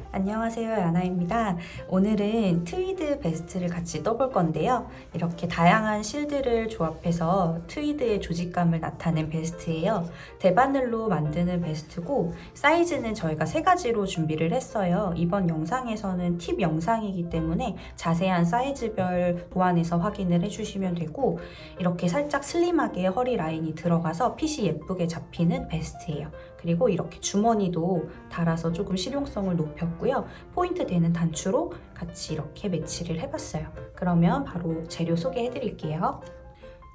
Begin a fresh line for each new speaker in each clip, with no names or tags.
안녕하세요, 야나입니다. 오늘은 트위드 베스트를 같이 떠볼 건데요. 이렇게 다양한 실들을 조합해서 트위드의 조직감을 나타낸 베스트예요. 대바늘로 만드는 베스트고 사이즈는 저희가 세 가지로 준비를 했어요. 이번 영상에서는 팁 영상이기 때문에 자세한 사이즈별 보완해서 확인을 해주시면 되고, 이렇게 살짝 슬림하게 허리 라인이 들어가서 핏이 예쁘게 잡히는 베스트예요. 그리고 이렇게 주머니도 달아서 조금 실용성을 높였고요. 포인트 되는 단추로 같이 이렇게 매치를 해봤어요. 그러면 바로 재료 소개해 드릴게요.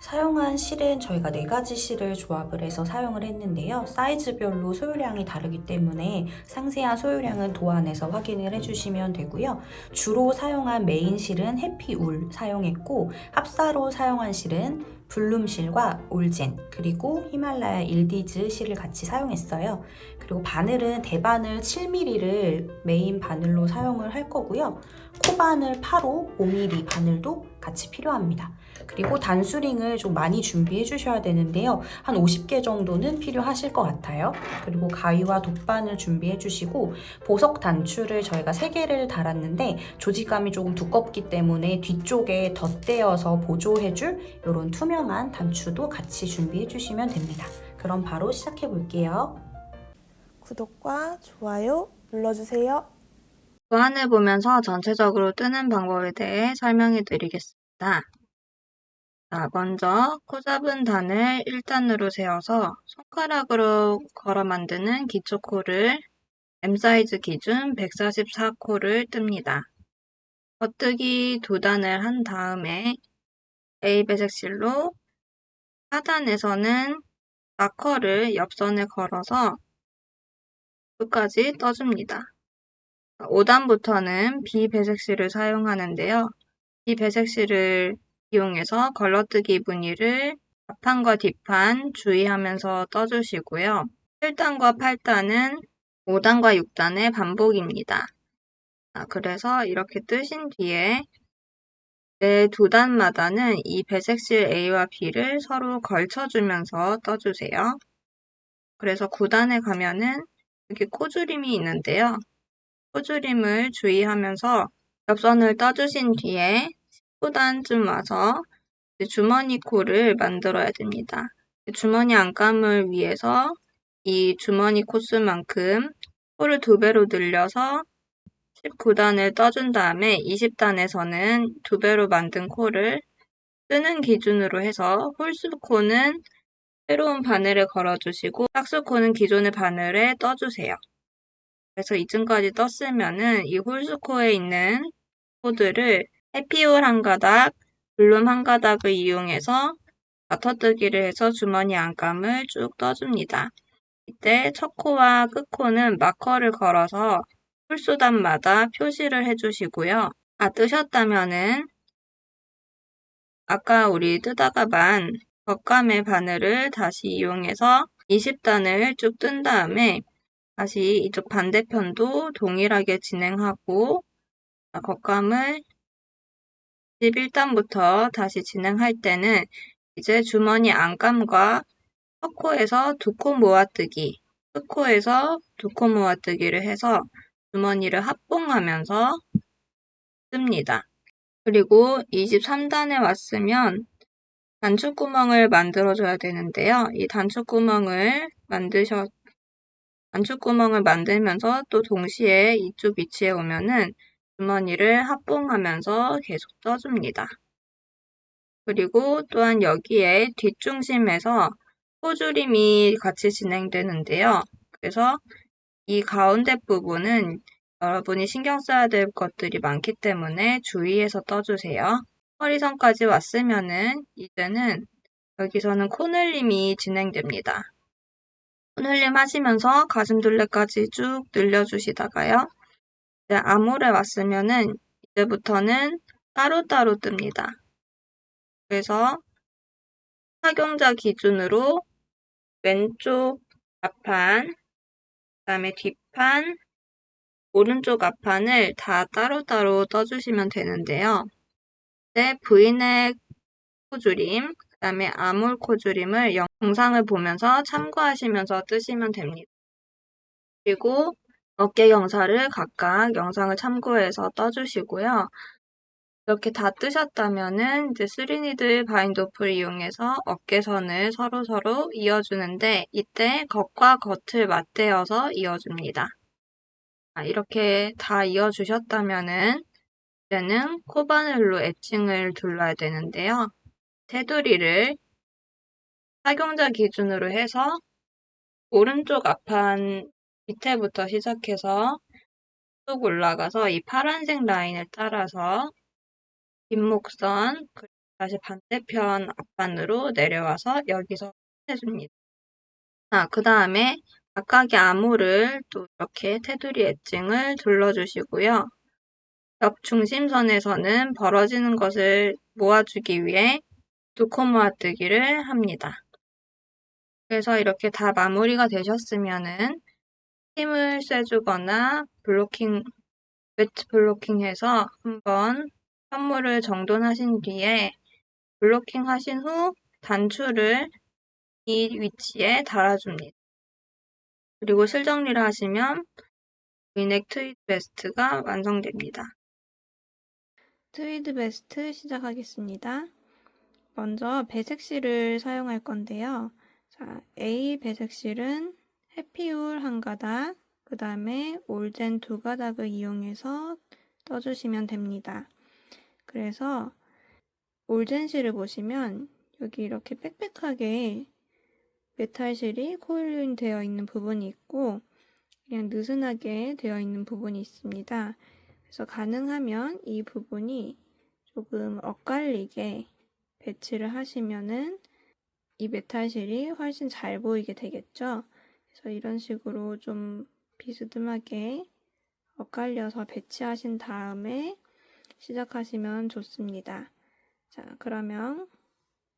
사용한 실은 저희가 4가지 실을 조합을 해서 사용을 했는데요. 사이즈별로 소요량이 다르기 때문에 상세한 소요량은 도안에서 확인을 해주시면 되고요. 주로 사용한 메인 실은 해피울 사용했고, 합사로 사용한 실은 블룸실과 올젠, 그리고 히말라야 일디즈 실을 같이 사용했어요. 그리고 바늘은 대바늘 7mm를 메인 바늘로 사용을 할 거고요. 코바늘 8호 5mm 바늘도 같이 필요합니다. 그리고 단수링을 좀 많이 준비해 주셔야 되는데요. 한 50개 정도는 필요하실 것 같아요. 그리고 가위와 돗바늘 준비해 주시고, 보석 단추를 저희가 3개를 달았는데 조직감이 조금 두껍기 때문에 뒤쪽에 덧대어서 보조해줄 이런 투명한 단추도 같이 준비해 주시면 됩니다. 그럼 바로 시작해 볼게요.
구독과 좋아요 눌러주세요.
도안을 보면서 전체적으로 뜨는 방법에 대해 설명해 드리겠습니다. 먼저 코 잡은 단을 1단으로 세워서 손가락으로 걸어 만드는 기초코를 M사이즈 기준 144코를 뜹니다. 겉뜨기 2단을 한 다음에 A 배색실로 하단에서는 마커를 옆선에 걸어서 끝까지 떠줍니다. 5단부터는 B 배색실을 사용하는데요. 이 배색실을 이용해서 걸러뜨기 무늬를 앞판과 뒷판 주의하면서 떠주시고요. 7단과 8단은 5단과 6단의 반복입니다. 그래서 이렇게 뜨신 뒤에 매 2단마다는 이 배색실 A와 B를 서로 걸쳐주면서 떠주세요. 그래서 9단에 가면은 여기 코줄임이 있는데요. 코줄임을 주의하면서 옆선을 떠주신 뒤에 19단쯤 와서 주머니 코를 만들어야 됩니다. 주머니 안감을 위해서 이 주머니 코수만큼 코를 2배로 늘려서 19단을 떠준 다음에 20단에서는 2배로 만든 코를 뜨는 기준으로 해서 홀수코는 새로운 바늘에 걸어주시고 짝수코는 기존의 바늘에 떠주세요. 그래서 이쯤까지 떴으면은 이 홀수코에 있는 코들을 해피홀 한 가닥, 블룸 한 가닥을 이용해서 맞춰뜨기를 해서 주머니 안감을 쭉 떠줍니다. 이때 첫 코와 끝 코는 마커를 걸어서 홀수단마다 표시를 해주시고요. 뜨셨다면은 아까 우리 뜨다가 만 겉감의 바늘을 다시 이용해서 20단을 쭉 뜬 다음에 다시 이쪽 반대편도 동일하게 진행하고 겉감을 11단부터 다시 진행할 때는 이제 주머니 안감과 첫 코에서 2코 모아뜨기, 끝코에서 2코 모아뜨기를 해서 주머니를 합봉하면서 뜹니다. 그리고 23단에 왔으면 단추구멍을 만들어줘야 되는데요. 이 단추구멍을 만들면서 또 동시에 이쪽 위치에 오면은 주머니를 합봉하면서 계속 떠줍니다. 그리고 또한 여기에 뒷중심에서 코줄임이 같이 진행되는데요. 그래서 이 가운데 부분은 여러분이 신경 써야 될 것들이 많기 때문에 주의해서 떠주세요. 허리선까지 왔으면은 이제는 여기서는 코늘림이 진행됩니다. 코늘림 하시면서 가슴둘레까지 쭉 늘려주시다가요. 이제 아몰에 왔으면은 이제부터는 따로따로 뜹니다. 그래서 착용자 기준으로 왼쪽 앞판, 그 다음에 뒷판, 오른쪽 앞판을 다 따로따로 떠주시면 되는데요. 이제 V넥 코줄임, 그 다음에 아몰 코줄임을 영상을 보면서 참고하시면서 뜨시면 됩니다. 그리고 어깨 경사를 각각 영상을 참고해서 떠주시고요. 이렇게 다 뜨셨다면은 이제 3니드 바인드 오프를 이용해서 어깨선을 서로서로 이어주는데 이때 겉과 겉을 맞대어서 이어줍니다. 이렇게 다 이어주셨다면은 이제는 코바늘로 애칭을 둘러야 되는데요. 테두리를 착용자 기준으로 해서 오른쪽 앞판 밑에부터 시작해서 쭉 올라가서 이 파란색 라인을 따라서 뒷목선, 그리고 다시 반대편 앞판으로 내려와서 여기서 해줍니다. 그 다음에 각각의 암호를 또 이렇게 테두리 엣징을 둘러주시고요. 옆 중심선에서는 벌어지는 것을 모아주기 위해 두 코 모아뜨기를 합니다. 그래서 이렇게 다 마무리가 되셨으면은 힘을 쐬주거나 웨트 블로킹해서 한번 현물을 정돈하신 뒤에 블로킹 하신 후 단추를 이 위치에 달아줍니다. 그리고 실정리를 하시면 브이넥 트위드 베스트가 완성됩니다.
트위드 베스트 시작하겠습니다. 먼저 배색실을 사용할 건데요. 자, A 배색실은 해피울 한 가닥, 그 다음에 올젠 두 가닥을 이용해서 떠주시면 됩니다. 그래서 올젠실을 보시면 여기 이렇게 빽빽하게 메탈실이 코일링 되어 있는 부분이 있고 그냥 느슨하게 되어 있는 부분이 있습니다. 그래서 가능하면 이 부분이 조금 엇갈리게 배치를 하시면은 이 메탈실이 훨씬 잘 보이게 되겠죠. 그래서 이런 식으로 좀 비스듬하게 엇갈려서 배치하신 다음에 시작하시면 좋습니다. 자, 그러면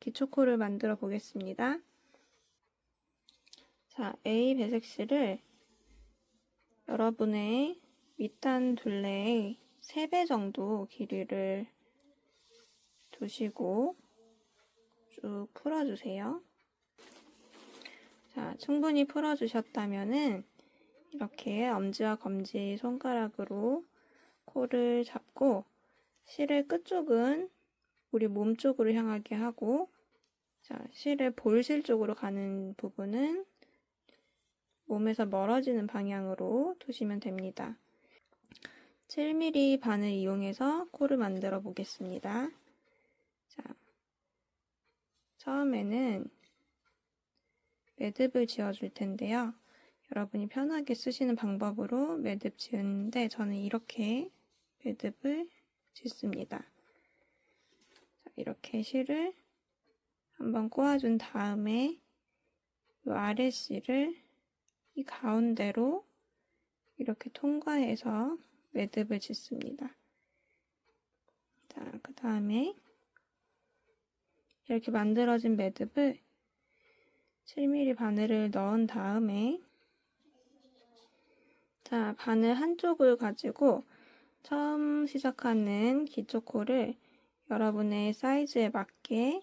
기초코를 만들어 보겠습니다. 자, A 배색실을 여러분의 밑단 둘레의 3배 정도 길이를 두시고 쭉 풀어주세요. 자, 충분히 풀어주셨다면은 이렇게 엄지와 검지 손가락으로 코를 잡고 실의 끝쪽은 우리 몸 쪽으로 향하게 하고 자, 실의 볼실 쪽으로 가는 부분은 몸에서 멀어지는 방향으로 두시면 됩니다. 7mm 바늘 이용해서 코를 만들어 보겠습니다. 자, 처음에는 매듭을 지어줄 텐데요. 여러분이 편하게 쓰시는 방법으로 매듭 지으는데 저는 이렇게 매듭을 짓습니다. 자, 이렇게 실을 한번 꼬아준 다음에 이 아래 실을 이 가운데로 이렇게 통과해서 매듭을 짓습니다. 자, 그 다음에 이렇게 만들어진 매듭을 7mm 바늘을 넣은 다음에 자, 바늘 한쪽을 가지고 처음 시작하는 기초코를 여러분의 사이즈에 맞게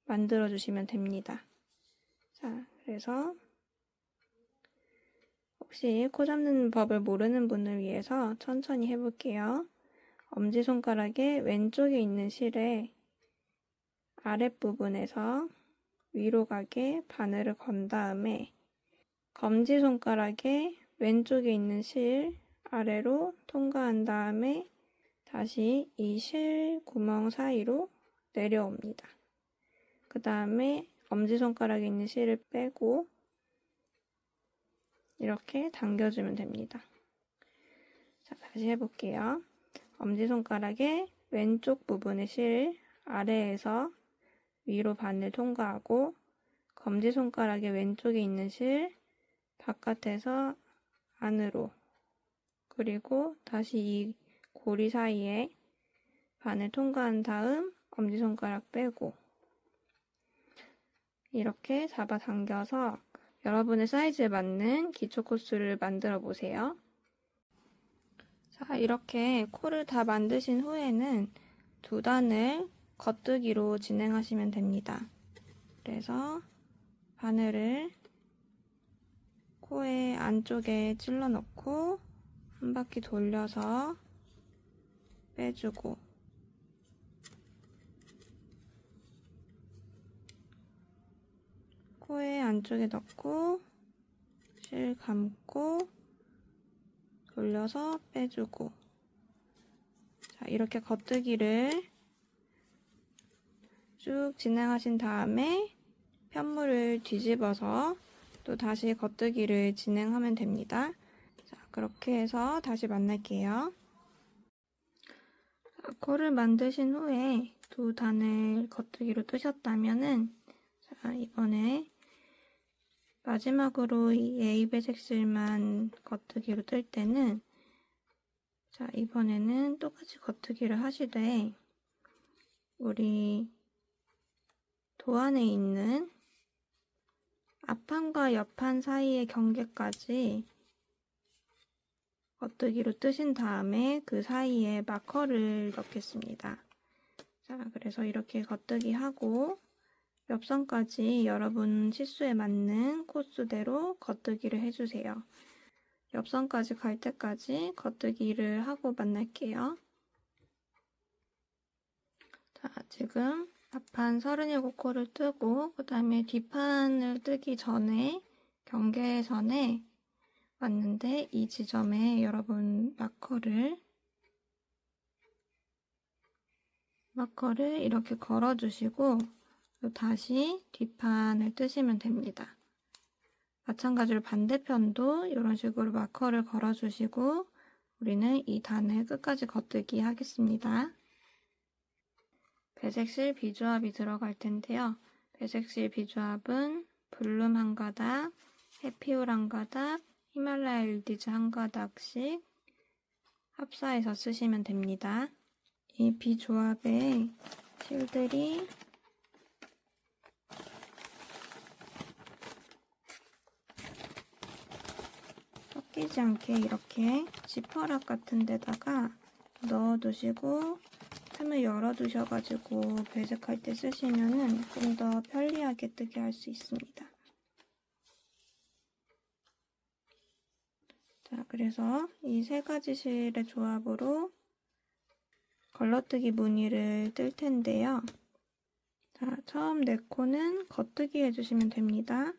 만들어 주시면 됩니다. 자, 그래서 혹시 코 잡는 법을 모르는 분을 위해서 천천히 해볼게요. 엄지손가락의 왼쪽에 있는 실에 아랫부분에서 위로 가게 바늘을 건 다음에 검지손가락의 왼쪽에 있는 실 아래로 통과한 다음에 다시 이 실 구멍 사이로 내려옵니다. 그 다음에 엄지손가락에 있는 실을 빼고 이렇게 당겨주면 됩니다. 자, 다시 해볼게요. 엄지손가락의 왼쪽 부분의 실 아래에서 위로 바늘 통과하고 검지손가락의 왼쪽에 있는 실 바깥에서 안으로 그리고 다시 이 고리 사이에 바늘 통과한 다음 엄지손가락 빼고 이렇게 잡아당겨서 여러분의 사이즈에 맞는 기초 코스를 만들어 보세요. 자, 이렇게 코를 다 만드신 후에는 두 단을 겉뜨기로 진행하시면 됩니다. 그래서 바늘을 코의 안쪽에 찔러 넣고 한 바퀴 돌려서 빼주고, 코의 안쪽에 넣고 실 감고 돌려서 빼주고. 자, 이렇게 겉뜨기를 쭉 진행하신 다음에 편물을 뒤집어서 또 다시 겉뜨기를 진행하면 됩니다. 자, 그렇게 해서 다시 만날게요. 자, 코를 만드신 후에 두 단을 겉뜨기로 뜨셨다면은, 자, 이번에 마지막으로 이 A 배색실만 겉뜨기로 뜰 때는, 자, 이번에는 똑같이 겉뜨기를 하시되 우리 도안에 있는 앞판과 옆판 사이의 경계까지 겉뜨기로 뜨신 다음에 그 사이에 마커를 넣겠습니다. 자, 그래서 이렇게 겉뜨기 하고 옆선까지 여러분 치수에 맞는 코수대로 겉뜨기를 해주세요. 옆선까지 갈 때까지 겉뜨기를 하고 만날게요. 자, 지금 앞판 37코를 뜨고 그 다음에 뒷판을 뜨기 전에 경계선에 왔는데, 이 지점에 여러분 마커를 이렇게 걸어주시고 다시 뒷판을 뜨시면 됩니다. 마찬가지로 반대편도 이런 식으로 마커를 걸어주시고 우리는 이 단을 끝까지 겉뜨기 하겠습니다. 배색실 비조합이 들어갈 텐데요. 배색실 비조합은 블룸 한 가닥, 해피올 한 가닥, 히말라야 일디즈 한 가닥씩 합사해서 쓰시면 됩니다. 이 비조합에 실들이 섞이지 않게 이렇게 지퍼락 같은 데다가 넣어두시고 틈을 열어두셔가지고 배색할 때 쓰시면은 좀 더 편리하게 뜨게 할 수 있습니다. 자, 그래서 이 세 가지 실의 조합으로 걸러뜨기 무늬를 뜰 텐데요. 자, 처음 네 코는 겉뜨기 해주시면 됩니다.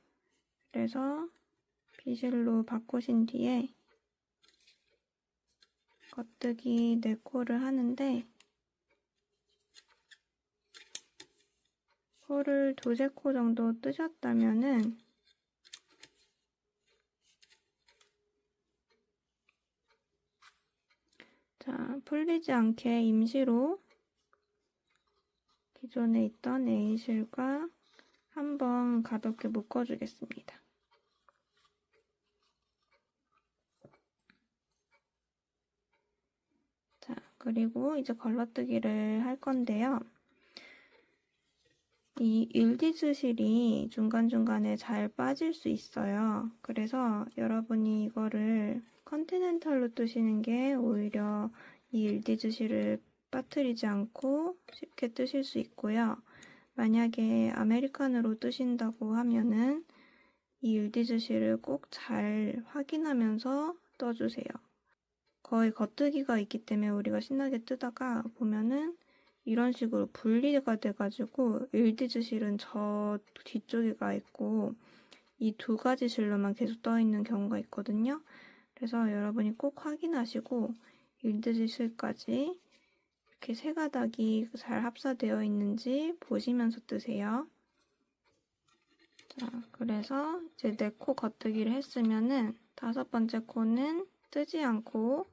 그래서 비실로 바꾸신 뒤에 겉뜨기 4코를 하는데, 코를 2~3코 정도 뜨셨다면은 자, 풀리지 않게 임시로 기존에 있던 A실과 한번 가볍게 묶어주겠습니다. 자, 그리고 이제 걸러뜨기를 할 건데요. 이 일디즈 실이 중간중간에 잘 빠질 수 있어요. 그래서 여러분이 이거를 컨티넨탈로 뜨시는 게 오히려 이 일디즈 실을 빠뜨리지 않고 쉽게 뜨실 수 있고요. 만약에 아메리칸으로 뜨신다고 하면은 이 일디즈 실을 꼭 잘 확인하면서 떠주세요. 거의 겉뜨기가 있기 때문에 우리가 신나게 뜨다가 보면은 이런 식으로 분리가 돼가지고 일디즈 실은 저 뒤쪽에 가 있고 이 2가지 실로만 계속 떠 있는 경우가 있거든요. 그래서 여러분이 꼭 확인하시고 일디즈 실까지 이렇게 3가닥이 잘 합사되어 있는지 보시면서 뜨세요. 자, 그래서 이제 4코 겉뜨기를 했으면은 5번째 코는 뜨지 않고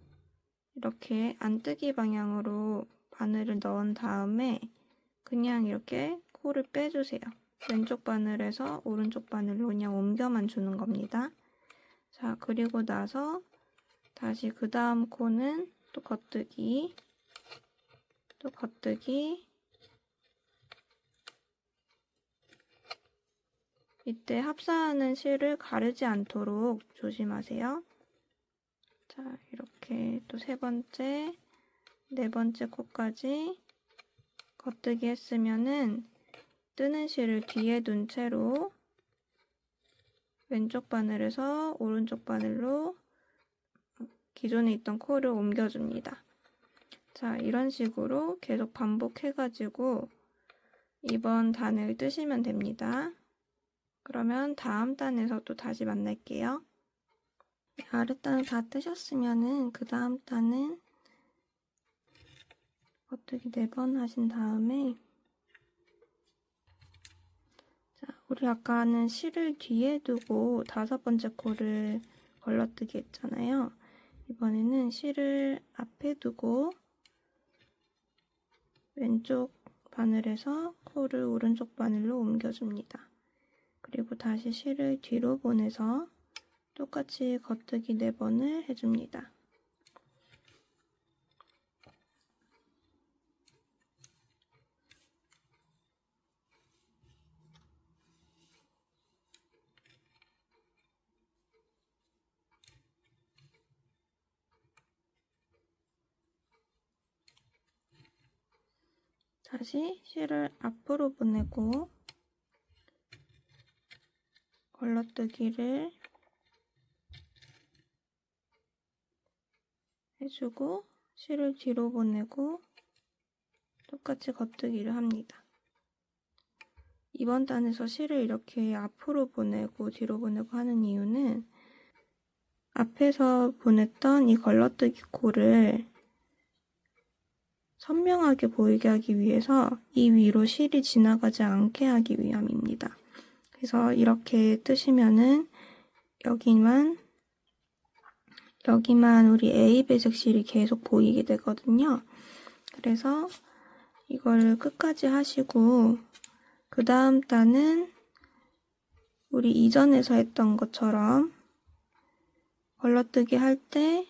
이렇게 안뜨기 방향으로 바늘을 넣은 다음에 그냥 이렇게 코를 빼주세요. 왼쪽 바늘에서 오른쪽 바늘로 그냥 옮겨만 주는 겁니다. 자, 그리고 나서 다시 그 다음 코는 또 겉뜨기, 또 겉뜨기. 이때 합사하는 실을 가르지 않도록 조심하세요. 자, 이렇게 또 3번째, 4번째 코까지 겉뜨기 했으면은 뜨는 실을 뒤에 둔 채로 왼쪽 바늘에서 오른쪽 바늘로 기존에 있던 코를 옮겨줍니다. 자, 이런 식으로 계속 반복해가지고 이번 단을 뜨시면 됩니다. 그러면 다음 단에서 또 다시 만날게요. 아랫단을 다 뜨셨으면은 그 다음 단은 겉뜨기 4번 하신 다음에 자, 우리 아까는 실을 뒤에 두고 5번째 코를 걸러뜨기 했잖아요. 이번에는 실을 앞에 두고 왼쪽 바늘에서 코를 오른쪽 바늘로 옮겨줍니다. 그리고 다시 실을 뒤로 보내서 똑같이 겉뜨기 4번을 해줍니다. 다시 실을 앞으로 보내고 걸러뜨기를 해주고 실을 뒤로 보내고 똑같이 겉뜨기를 합니다. 이번 단에서 실을 이렇게 앞으로 보내고 뒤로 보내고 하는 이유는 앞에서 보냈던 이 걸러뜨기 코를 선명하게 보이게 하기 위해서 이 위로 실이 지나가지 않게 하기 위함입니다. 그래서 이렇게 뜨시면은 여기만 우리 A 배색 실이 계속 보이게 되거든요. 그래서 이거를 끝까지 하시고 그 다음 단은 우리 이전에서 했던 것처럼 걸러뜨기 할 때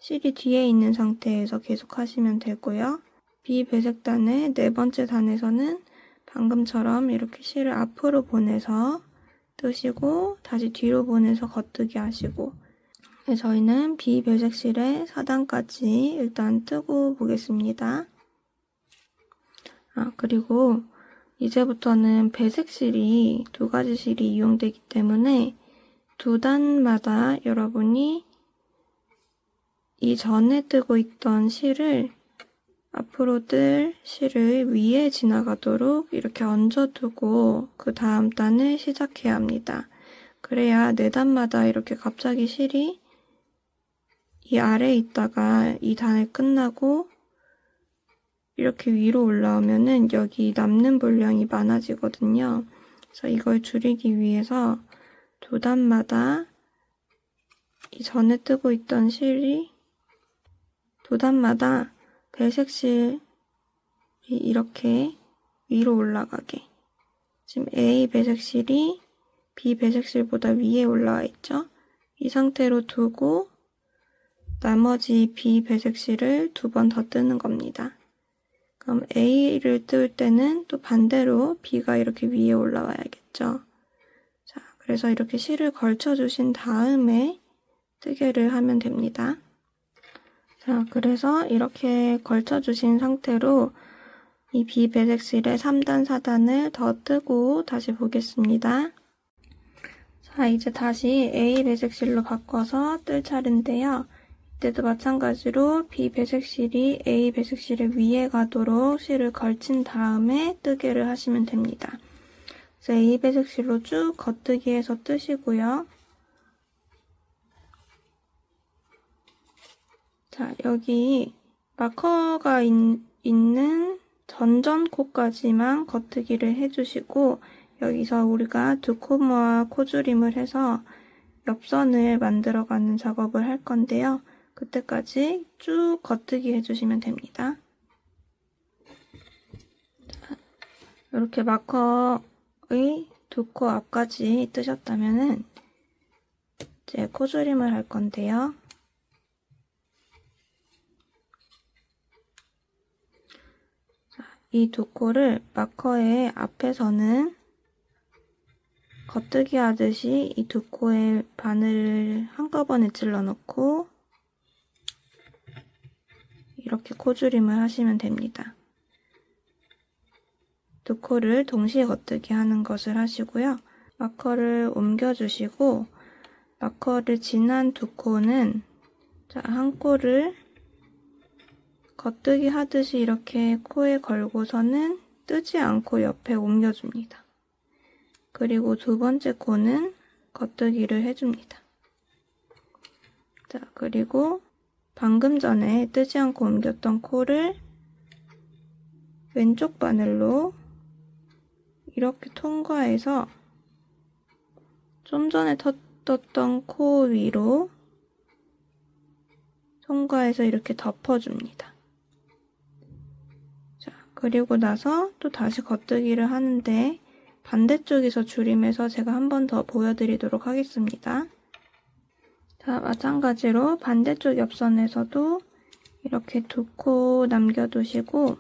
실이 뒤에 있는 상태에서 계속 하시면 되고요. B 배색단의 4번째 단에서는 방금처럼 이렇게 실을 앞으로 보내서 뜨시고 다시 뒤로 보내서 겉뜨기 하시고 저희는 B 배색실의 4단까지 일단 뜨고 보겠습니다. 그리고 이제부터는 배색실이 2가지 실이 이용되기 때문에 2단마다 여러분이 이전에 뜨고 있던 실을 앞으로 뜰 실을 위에 지나가도록 이렇게 얹어두고 그 다음 단을 시작해야 합니다. 그래야 4단마다 이렇게 갑자기 실이 이 아래에 있다가 이 단을 끝나고 이렇게 위로 올라오면은 여기 남는 분량이 많아지거든요. 그래서 이걸 줄이기 위해서 2단마다 이전에 뜨고 있던 실이 2단마다 배색실이 이렇게 위로 올라가게. 지금 A 배색실이 B 배색실보다 위에 올라와 있죠? 이 상태로 두고 나머지 B 배색실을 2번 더 뜨는 겁니다. 그럼 A를 뜰 때는 또 반대로 B가 이렇게 위에 올라와야겠죠? 자, 그래서 이렇게 실을 걸쳐주신 다음에 뜨개를 하면 됩니다. 자, 그래서 이렇게 걸쳐주신 상태로 이 B 배색실의 3단, 4단을 더 뜨고 다시 보겠습니다. 자, 이제 다시 A 배색실로 바꿔서 뜰 차례인데요. 이때도 마찬가지로 B 배색실이 A 배색실의 위에 가도록 실을 걸친 다음에 뜨개를 하시면 됩니다. 그래서 A 배색실로 쭉 겉뜨기해서 뜨시고요. 자, 여기 마커가 있는 전전코까지만 겉뜨기를 해주시고 여기서 우리가 2코모아 코줄임을 해서 옆선을 만들어가는 작업을 할 건데요. 그때까지 쭉 겉뜨기 해주시면 됩니다. 자, 이렇게 마커의 2코 앞까지 뜨셨다면은 이제 코줄임을 할 건데요. 이 2코를 마커의 앞에서는 겉뜨기 하듯이 이 2코의 바늘을 한꺼번에 찔러 넣고 이렇게 코줄임을 하시면 됩니다. 두 코를 동시에 겉뜨기 하는 것을 하시고요. 마커를 옮겨주시고 마커를 지난 두 코는 한 코를 겉뜨기 하듯이 이렇게 코에 걸고서는 뜨지 않고 옆에 옮겨줍니다. 그리고 두 번째 코는 겉뜨기를 해줍니다. 그리고 방금 전에 뜨지 않고 옮겼던 코를 왼쪽 바늘로 이렇게 통과해서 좀 전에 떴던 코 위로 통과해서 이렇게 덮어줍니다. 그리고 나서 또 다시 겉뜨기를 하는데 반대쪽에서 줄임해서 제가 한 번 더 보여드리도록 하겠습니다. 마찬가지로 반대쪽 옆선에서도 이렇게 두 코 남겨두시고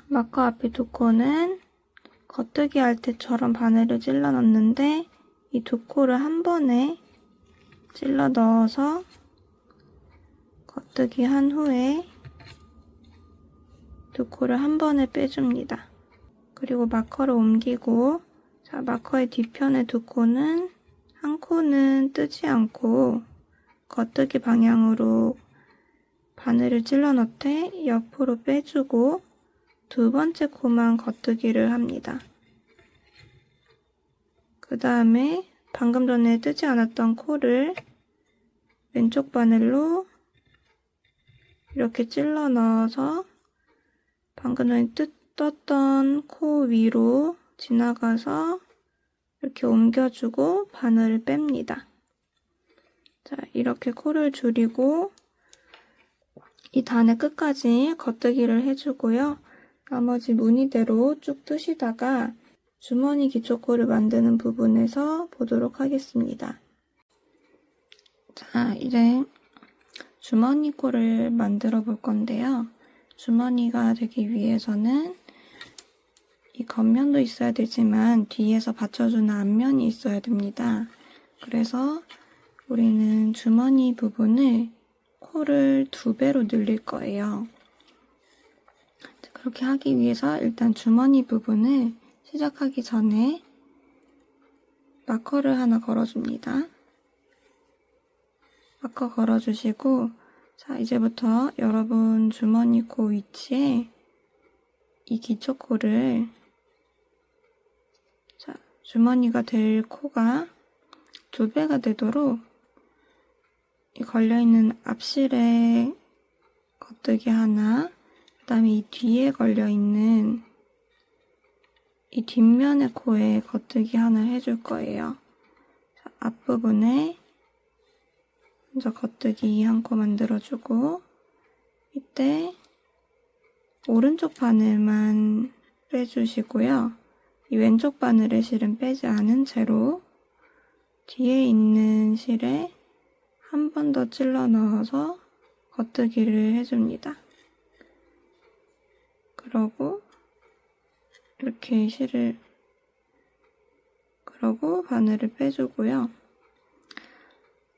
마커 앞에 두 코는 겉뜨기 할 때처럼 바늘을 찔러 넣는데 이 두 코를 한 번에 찔러 넣어서 겉뜨기 한 후에 두 코를 한 번에 빼줍니다. 그리고 마커를 옮기고 마커의 뒤편의 두 코는 한 코는 뜨지 않고 겉뜨기 방향으로 바늘을 찔러 넣되 옆으로 빼주고 두 번째 코만 겉뜨기를 합니다. 그 다음에 방금 전에 뜨지 않았던 코를 왼쪽 바늘로 이렇게 찔러 넣어서 방금 전에 떴던 코 위로 지나가서 이렇게 옮겨주고 바늘을 뺍니다. 이렇게 코를 줄이고 이 단의 끝까지 겉뜨기를 해주고요. 나머지 무늬대로 쭉 뜨시다가 주머니 기초코를 만드는 부분에서 보도록 하겠습니다. 이제 주머니 코를 만들어 볼 건데요. 주머니가 되기 위해서는 이 겉면도 있어야 되지만 뒤에서 받쳐주는 앞면이 있어야 됩니다. 그래서 우리는 주머니 부분을 코를 2배로 늘릴 거예요. 그렇게 하기 위해서 일단 주머니 부분을 시작하기 전에 마커를 하나 걸어줍니다. 마커 걸어주시고 이제부터 여러분 주머니 코 위치에 이 기초코를 주머니가 될 코가 2배가 되도록 이 걸려있는 앞실에 겉뜨기 하나, 그 다음에 이 뒤에 걸려있는 이 뒷면의 코에 겉뜨기 하나 해줄 거예요. 앞부분에 먼저 겉뜨기 한 코 만들어주고 이때 오른쪽 바늘만 빼주시고요. 이 왼쪽 바늘의 실은 빼지 않은 채로 뒤에 있는 실에 한 번 더 찔러 넣어서 겉뜨기를 해줍니다. 그러고 이렇게 그러고 바늘을 빼주고요.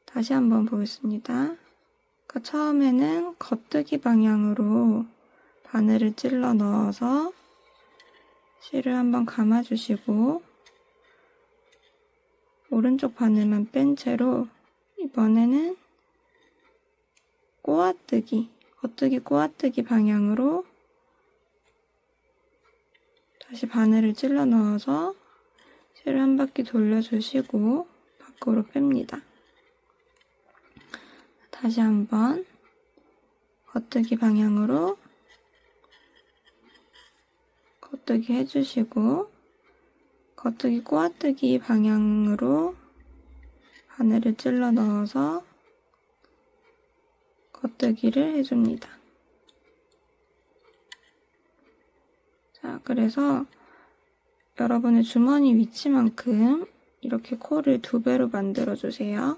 다시 한번 보겠습니다. 처음에는 겉뜨기 방향으로 바늘을 찔러 넣어서 실을 한번 감아주시고 오른쪽 바늘만 뺀 채로 이번에는 겉뜨기 꼬아뜨기 방향으로 다시 바늘을 찔러 넣어서 실을 한 바퀴 돌려주시고 밖으로 뺍니다. 다시 한번 겉뜨기 방향으로 겉뜨기 해주시고 겉뜨기 꼬아뜨기 방향으로 바늘을 찔러 넣어서 겉뜨기를 해줍니다. 그래서 여러분의 주머니 위치만큼 이렇게 코를 2배로 만들어주세요.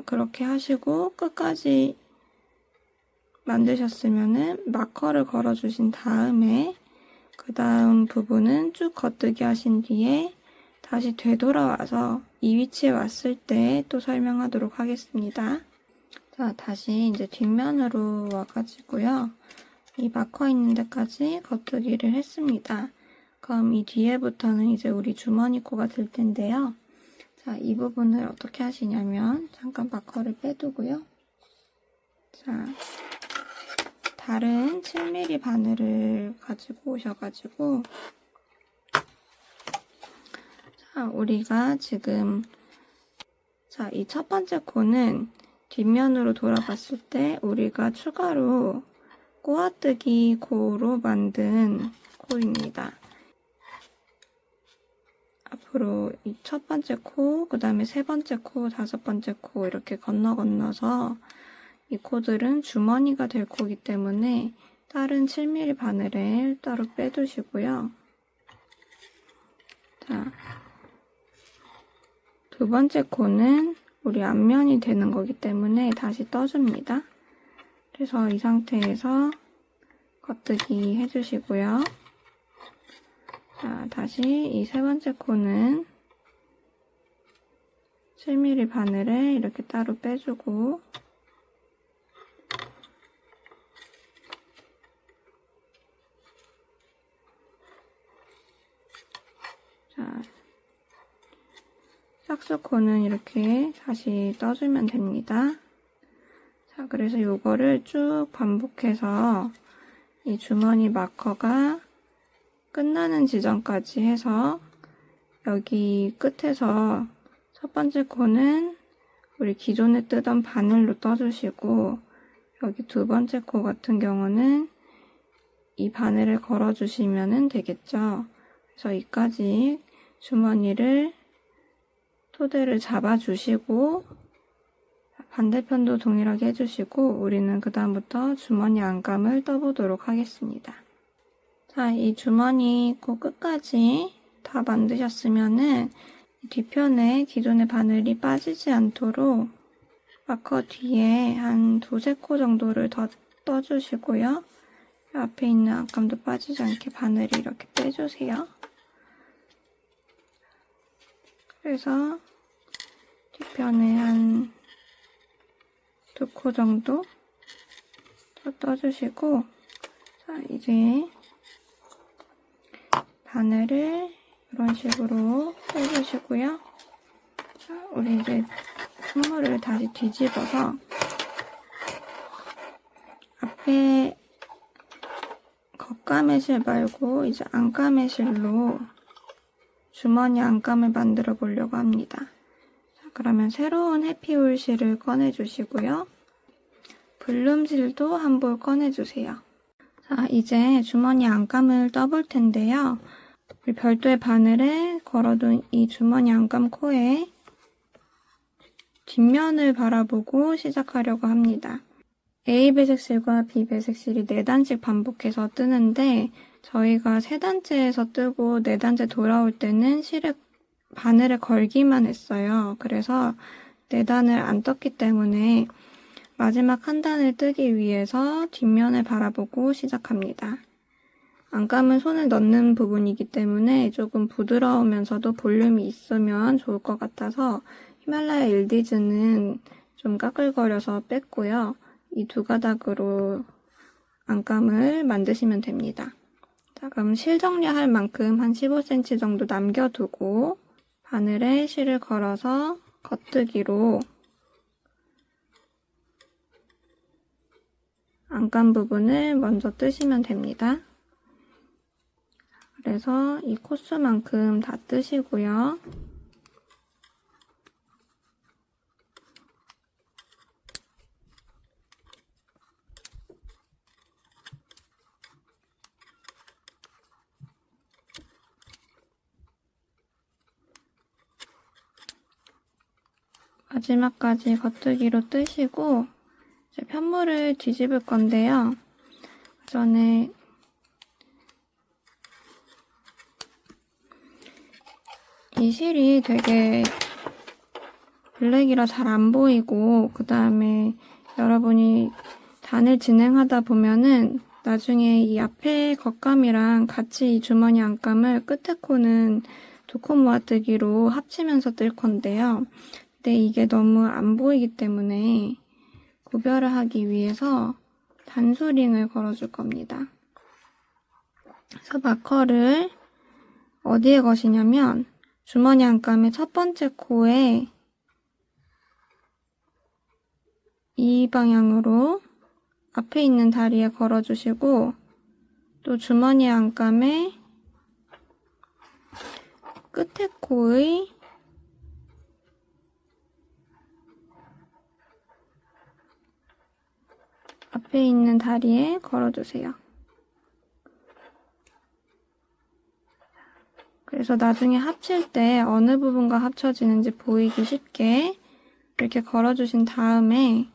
그렇게 하시고 끝까지 만드셨으면은 마커를 걸어주신 다음에 그 다음 부분은 쭉 겉뜨기 하신 뒤에 다시 되돌아와서 이 위치에 왔을 때 또 설명하도록 하겠습니다. 다시 이제 뒷면으로 와가지고요. 이 마커 있는 데까지 겉뜨기를 했습니다. 그럼 이 뒤에부터는 이제 우리 주머니 코가 들 텐데요. 자, 이 부분을 어떻게 하시냐면 잠깐 마커를 빼두고요. 자, 다른 7mm 바늘을 가지고 오셔가지고 자, 우리가 지금 자, 이 첫 번째 코는 뒷면으로 돌아갔을 때 우리가 추가로 꼬아뜨기 코로 만든 코입니다. 앞으로 이 첫 번째 코, 그 다음에 세 번째 코, 다섯 번째 코 이렇게 건너서 이 코들은 주머니가 될 코이기 때문에 다른 7mm 바늘을 따로 빼두시고요. 자, 두 번째 코는 우리 앞면이 되는 거기 때문에 다시 떠줍니다. 그래서 이 상태에서 겉뜨기 해주시고요. 자, 다시 이 세 번째 코는 7mm 바늘을 이렇게 따로 빼주고 자, 싹스코는 이렇게 다시 떠주면 됩니다. 자, 그래서 요거를 쭉 반복해서 이 주머니 마커가 끝나는 지점까지 해서 여기 끝에서 첫 번째 코는 우리 기존에 뜨던 바늘로 떠주시고 여기 두 번째 코 같은 경우는 이 바늘을 걸어주시면 되겠죠. 그래서 여기까지 주머니를 토대를 잡아주시고 반대편도 동일하게 해주시고 우리는 그 다음부터 주머니 안감을 떠보도록 하겠습니다. 자, 이 주머니 코 끝까지 다 만드셨으면은 뒤편에 기존의 바늘이 빠지지 않도록 마커 뒤에 한 두세 코 정도를 더 떠주시고요. 앞에 있는 안감도 빠지지 않게 바늘을 이렇게 빼주세요. 그래서 뒤편에 한 두 코 정도 더 떠주시고 자, 이제 바늘을 이런 식으로 빼주시고요. 자, 우리 이제 선물을 다시 뒤집어서 앞에 겉감의실 말고 이제 안감의실로 주머니 안감을 만들어 보려고 합니다. 자, 그러면 새로운 해피울 실을 꺼내주시고요. 블룸실도 한 볼 꺼내주세요. 자, 이제 주머니 안감을 떠볼 텐데요. 우리 별도의 바늘에 걸어둔 이 주머니 안감 코에 뒷면을 바라보고 시작하려고 합니다. A 배색실과 B 배색실이 4단씩 반복해서 뜨는데 저희가 3단째에서 뜨고 4단째 돌아올 때는 실에 바늘에 걸기만 했어요. 그래서 4단을 안 떴기 때문에 마지막 한 단을 뜨기 위해서 뒷면을 바라보고 시작합니다. 안감은 손을 넣는 부분이기 때문에 조금 부드러우면서도 볼륨이 있으면 좋을 것 같아서 히말라야 일디즈는 좀 까끌거려서 뺐고요. 이 두 가닥으로 안감을 만드시면 됩니다. 자, 그럼 실 정리할 만큼 한 15cm 정도 남겨두고 바늘에 실을 걸어서 겉뜨기로 안감 부분을 먼저 뜨시면 됩니다. 그래서 이 코스만큼 다 뜨시고요. 마지막까지 겉뜨기로 뜨시고 이제 편물을 뒤집을 건데요. 그 전에 이 실이 되게 블랙이라 잘 안 보이고 그 다음에 여러분이 단을 진행하다 보면은 나중에 이 앞에 겉감이랑 같이 이 주머니 안감을 끝에 코는 두 코 모아뜨기로 합치면서 뜰 건데요. 근데 이게 너무 안 보이기 때문에 구별을 하기 위해서 단수링을 걸어줄 겁니다. 그래서 마커를 어디에 거시냐면 주머니 안감의 첫 번째 코에 이 방향으로 앞에 있는 다리에 걸어주시고 또 주머니 안감의 끝에 코의 앞에 있는 다리에 걸어주세요. 그래서 나중에 합칠 때 어느 부분과 합쳐지는지 보이기 쉽게 이렇게 걸어주신 다음에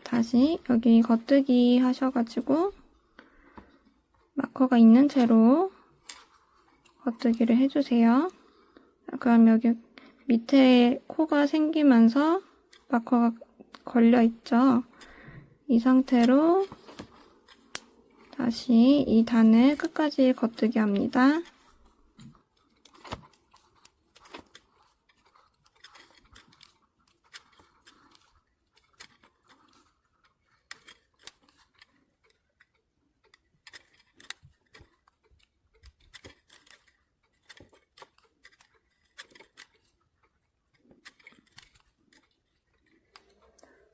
다시 여기 겉뜨기 하셔가지고 마커가 있는 채로 겉뜨기를 해주세요. 그럼 여기 밑에 코가 생기면서 마커가 걸려있죠. 이 상태로 다시 이 단을 끝까지 겉뜨기 합니다.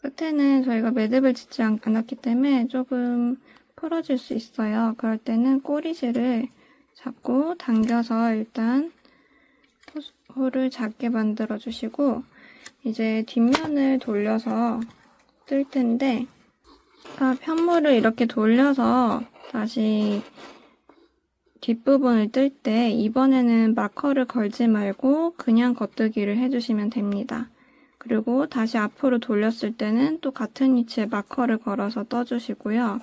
끝에는 저희가 매듭을 짓지 않았기 때문에 조금 풀어질 수 있어요. 그럴 때는 꼬리실을 잡고 당겨서 일단 홀을 작게 만들어 주시고 이제 뒷면을 돌려서 뜰 텐데 편물을 이렇게 돌려서 다시 뒷부분을 뜰 때 이번에는 마커를 걸지 말고 그냥 겉뜨기를 해주시면 됩니다. 그리고 다시 앞으로 돌렸을 때는 또 같은 위치에 마커를 걸어서 떠주시고요.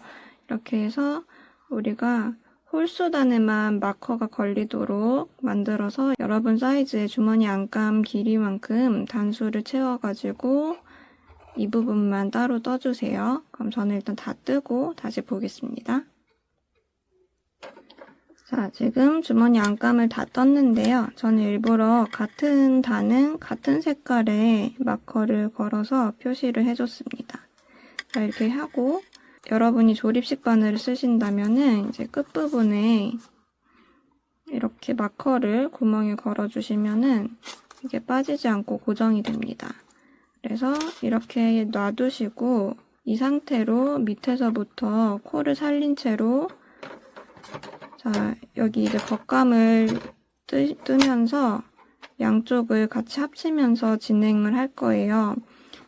이렇게 해서 우리가 홀수단에만 마커가 걸리도록 만들어서 여러분 사이즈의 주머니 안감 길이만큼 단수를 채워가지고 이 부분만 따로 떠주세요. 그럼 저는 일단 다 뜨고 다시 보겠습니다. 자, 지금 주머니 안감을 다 떴는데요. 저는 일부러 같은 단은 같은 색깔의 마커를 걸어서 표시를 해줬습니다. 자, 이렇게 하고 여러분이 조립식 바늘을 쓰신다면은 이제 끝부분에 이렇게 마커를 구멍에 걸어주시면은 이게 빠지지 않고 고정이 됩니다. 그래서 이렇게 놔두시고 이 상태로 밑에서부터 코를 살린 채로 자, 여기 이제 겉감을 뜨면서 양쪽을 같이 합치면서 진행을 할 거예요.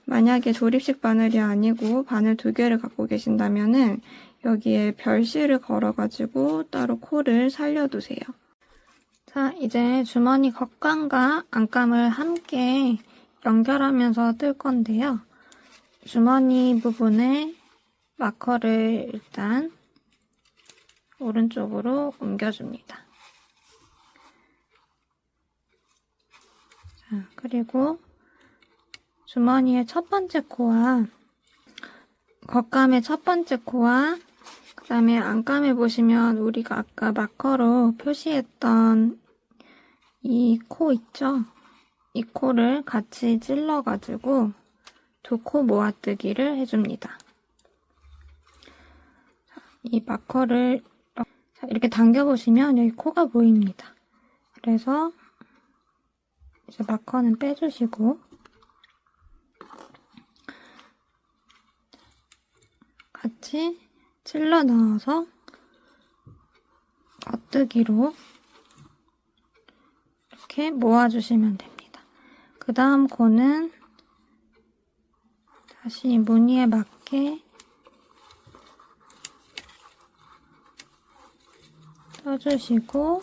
만약에 조립식 바늘이 아니고 바늘 2개를 갖고 계신다면은 여기에 별실을 걸어가지고 따로 코를 살려두세요. 자, 이제 주머니 겉감과 안감을 함께 연결하면서 뜰 건데요. 주머니 부분에 마커를 일단 오른쪽으로 옮겨줍니다. 자, 그리고 주머니의 첫 번째 코와 겉감의 첫 번째 코와 그 다음에 안감에 보시면 우리가 아까 마커로 표시했던 이 코 있죠? 이 코를 같이 찔러가지고 2코 모아뜨기를 해줍니다. 자, 이 마커를 이렇게 당겨보시면 여기 코가 보입니다. 그래서 이제 마커는 빼주시고 같이 찔러 넣어서 겉뜨기로 이렇게 모아주시면 됩니다. 그 다음 코는 다시 무늬에 맞게 떠주시고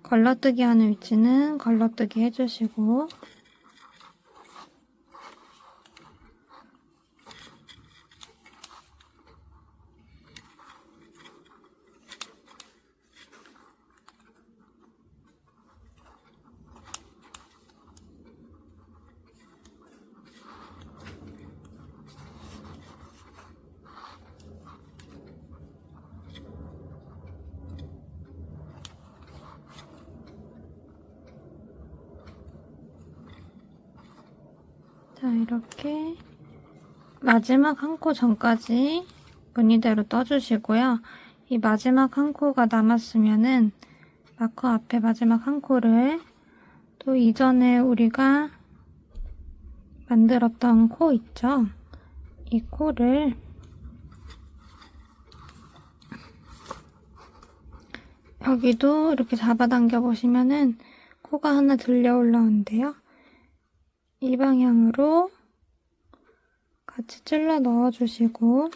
걸러뜨기 하는 위치는 걸러뜨기 해주시고 자, 이렇게 마지막 한 코 전까지 무늬대로 떠주시고요. 이 마지막 한 코가 남았으면은 마커 앞에 마지막 한 코를 또 이전에 우리가 만들었던 코 있죠? 이 코를 여기도 이렇게 잡아당겨 보시면은 코가 하나 들려 올라오는데요. 이 방향으로 같이 찔러 넣어주시고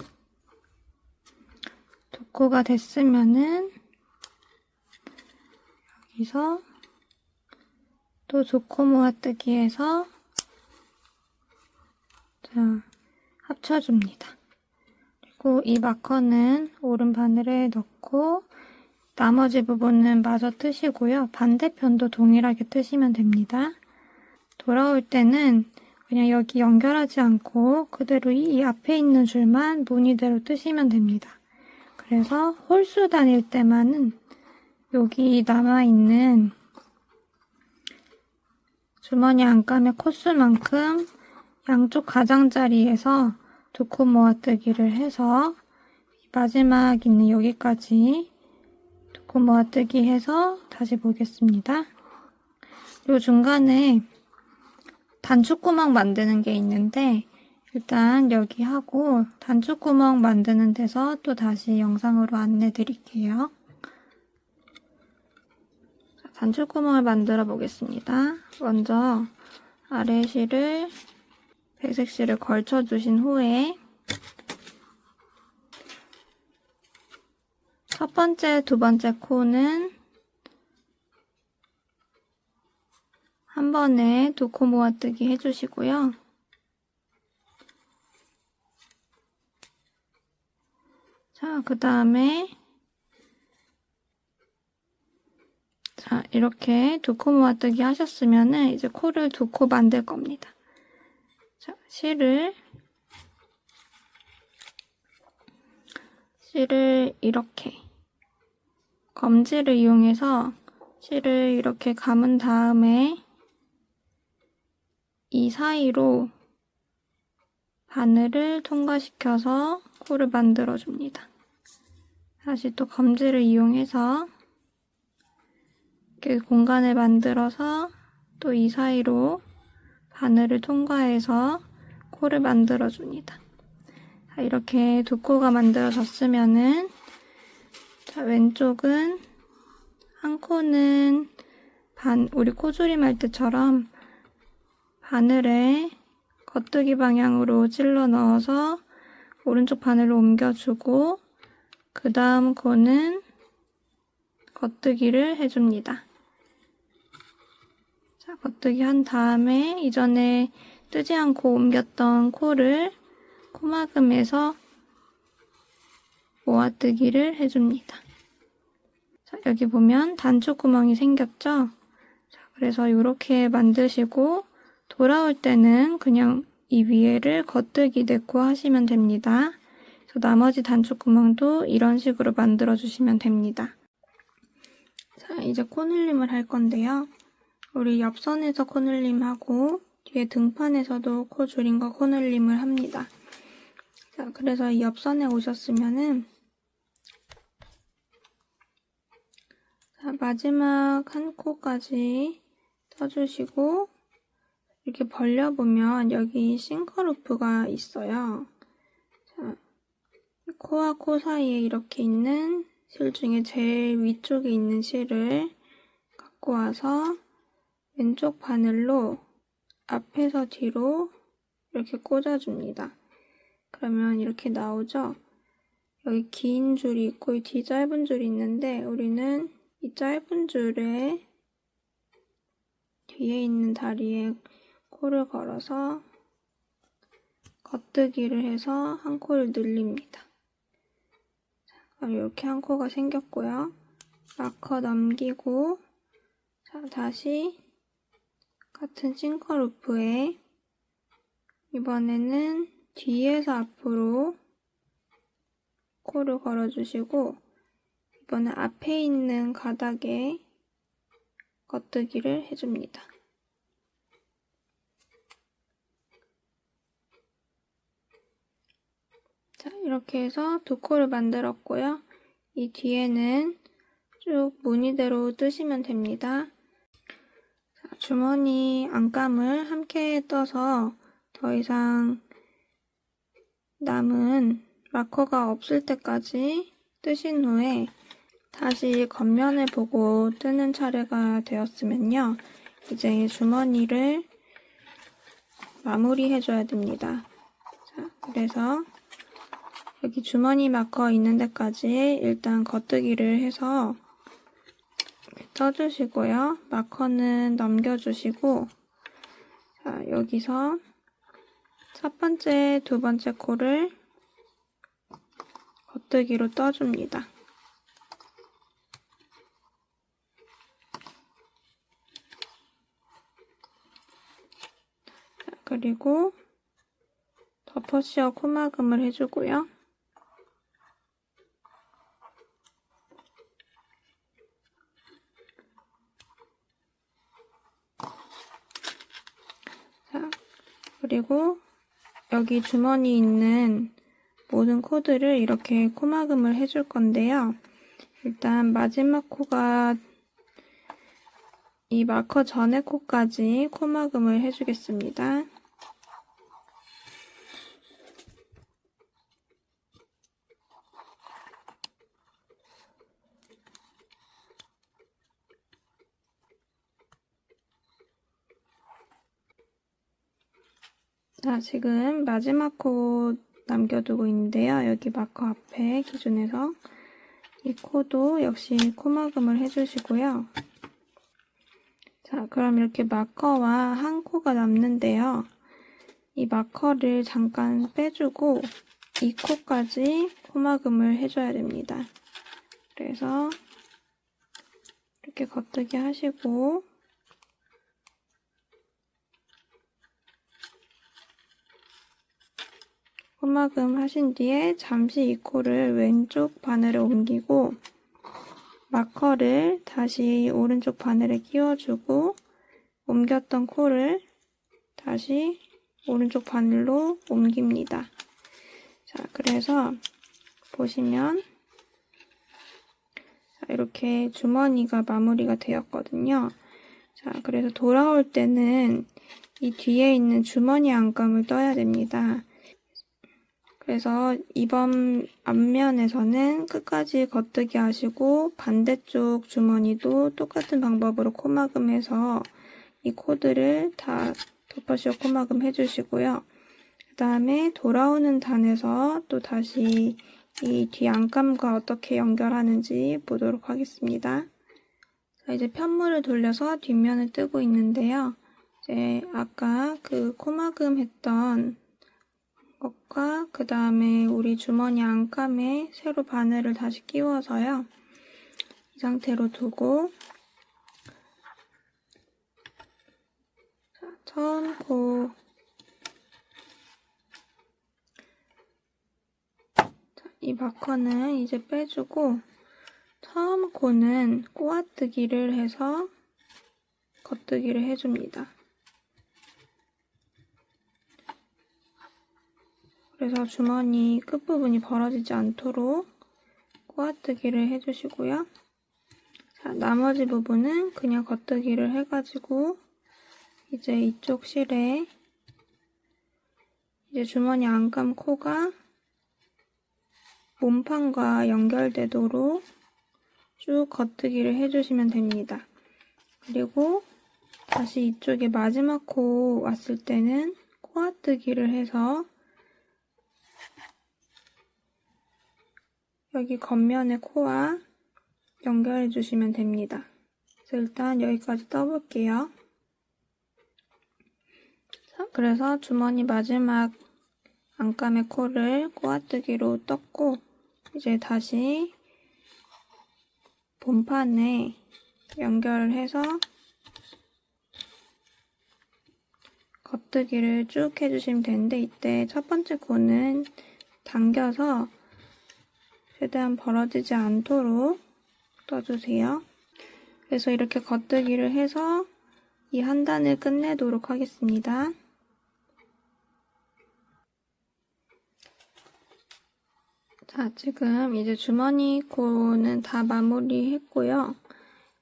두 코가 됐으면은 여기서 또 두 코 모아뜨기해서 자, 합쳐줍니다. 그리고 이 마커는 오른 바늘에 넣고 나머지 부분은 마저 뜨시고요. 반대편도 동일하게 뜨시면 됩니다. 돌아올 때는 그냥 여기 연결하지 않고 그대로 이 앞에 있는 줄만 무늬대로 뜨시면 됩니다. 그래서 홀수 다닐 때만은 여기 남아있는 주머니 안감의 코수만큼 양쪽 가장자리에서 두 코 모아뜨기를 해서 마지막 있는 여기까지 두 코 모아뜨기 해서 다시 보겠습니다. 요 중간에 단축구멍 만드는 게 있는데 일단 여기 하고 단축구멍 만드는 데서 또 다시 영상으로 안내 드릴게요. 단축구멍을 만들어 보겠습니다. 먼저 아래 실을 백색 실을 걸쳐 주신 후에 첫 번째, 두 번째 코는 한 번에 두 코 모아뜨기 해주시고요. 자, 그 다음에 자, 이렇게 두 코 모아뜨기 하셨으면은 이제 코를 두 코 만들 겁니다. 자, 실을 이렇게 검지를 이용해서 실을 이렇게 감은 다음에 이 사이로 바늘을 통과시켜서 코를 만들어줍니다. 다시 또 검지를 이용해서 이렇게 공간을 만들어서 또 이 사이로 바늘을 통과해서 코를 만들어줍니다. 자, 이렇게 두 코가 만들어졌으면은 자, 왼쪽은 한 코는 우리 코조림 할 때처럼 바늘에 겉뜨기 방향으로 찔러 넣어서 오른쪽 바늘로 옮겨주고 그 다음 코는 겉뜨기를 해줍니다. 자, 겉뜨기 한 다음에 이전에 뜨지 않고 옮겼던 코를 코막음에서 모아뜨기를 해줍니다. 자, 여기 보면 단축구멍이 생겼죠? 자, 그래서 이렇게 만드시고 돌아올 때는 그냥 이 위에를 겉뜨기 내고 하시면 됩니다. 그래서 나머지 단축구멍도 이런 식으로 만들어주시면 됩니다. 자, 이제 코늘림을 할 건데요. 우리 옆선에서 코늘림하고 뒤에 등판에서도 코 줄인 거 코늘림을 합니다. 자, 그래서 이 옆선에 오셨으면은 자, 마지막 한 코까지 떠주시고 이렇게 벌려보면 여기 싱커루프가 있어요. 자, 코와 코 사이에 이렇게 있는 실 중에 제일 위쪽에 있는 실을 갖고 와서 왼쪽 바늘로 앞에서 뒤로 이렇게 꽂아줍니다. 그러면 이렇게 나오죠? 여기 긴 줄이 있고 이 뒤 짧은 줄이 있는데 우리는 이 짧은 줄에 뒤에 있는 다리에 코를 걸어서 겉뜨기를 해서 한 코를 늘립니다. 자, 그럼 이렇게 한 코가 생겼고요. 마커 넘기고 자, 다시 같은 싱커루프에 이번에는 뒤에서 앞으로 코를 걸어주시고 이번에 앞에 있는 가닥에 겉뜨기를 해줍니다. 자, 이렇게 해서 두 코를 만들었고요. 이 뒤에는 쭉 무늬대로 뜨시면 됩니다. 자, 주머니 안감을 함께 떠서 더 이상 남은 마커가 없을 때까지 뜨신 후에 다시 겉면을 보고 뜨는 차례가 되었으면요. 이제 주머니를 마무리해줘야 됩니다. 자, 그래서 여기 주머니 마커 있는 데까지 일단 겉뜨기를 해서 떠주시고요. 마커는 넘겨주시고, 자, 여기서 첫 번째, 두 번째 코를 겉뜨기로 떠줍니다. 자, 그리고 덮어씌워 코막음을 해주고요. 자, 그리고 여기 주머니 있는 모든 코들을 이렇게 코막음을 해줄 건데요. 일단 마지막 코가 이 마커 전의 코까지 코막음을 해주겠습니다. 자, 지금 마지막 코 남겨두고 있는데요. 여기 마커 앞에 기준에서 이 코도 역시 코막음을 해주시고요. 자, 그럼 이렇게 마커와 한 코가 남는데요. 이 마커를 잠깐 빼주고 이 코까지 코막음을 해줘야 됩니다. 그래서 이렇게 겉뜨기 하시고 코막음 하신 뒤에 잠시 이 코를 왼쪽 바늘에 옮기고 마커를 다시 오른쪽 바늘에 끼워주고 옮겼던 코를 다시 오른쪽 바늘로 옮깁니다. 자, 그래서 보시면 자, 이렇게 주머니가 마무리가 되었거든요. 자, 그래서 돌아올 때는 이 뒤에 있는 주머니 안감을 떠야 됩니다. 그래서 이번 앞면에서는 끝까지 겉뜨기 하시고 반대쪽 주머니도 똑같은 방법으로 코막음해서 이 코드를 다 덮어씌워 코막음 해주시고요. 그 다음에 돌아오는 단에서 또 다시 이 뒤 안감과 어떻게 연결하는지 보도록 하겠습니다. 자, 이제 편물을 돌려서 뒷면을 뜨고 있는데요. 이제 아까 그 코막음 했던 것과 그 다음에 우리 주머니 안감에 세로 바늘을 다시 끼워서요. 이 상태로 두고 자, 처음 코 이 마커는 이제 빼주고 처음 코는 꼬아뜨기를 해서 겉뜨기를 해줍니다. 그래서 주머니 끝부분이 벌어지지 않도록 꼬아뜨기를 해주시고요. 자, 나머지 부분은 그냥 겉뜨기를 해가지고 이제 이쪽 실에 이제 주머니 안감 코가 몸판과 연결되도록 쭉 겉뜨기를 해주시면 됩니다. 그리고 다시 이쪽에 마지막 코 왔을 때는 꼬아뜨기를 해서 여기 겉면의 코와 연결해 주시면 됩니다. 그래서 일단 여기까지 떠볼게요. 자, 그래서 주머니 마지막 안감의 코를 꼬아뜨기로 떴고 이제 다시 본판에 연결을 해서 겉뜨기를 쭉 해주시면 되는데 이때 첫 번째 코는 당겨서 최대한 벌어지지 않도록 떠주세요. 그래서 이렇게 겉뜨기를 해서 이 한 단을 끝내도록 하겠습니다. 자, 지금 이제 주머니 코는 다 마무리했고요.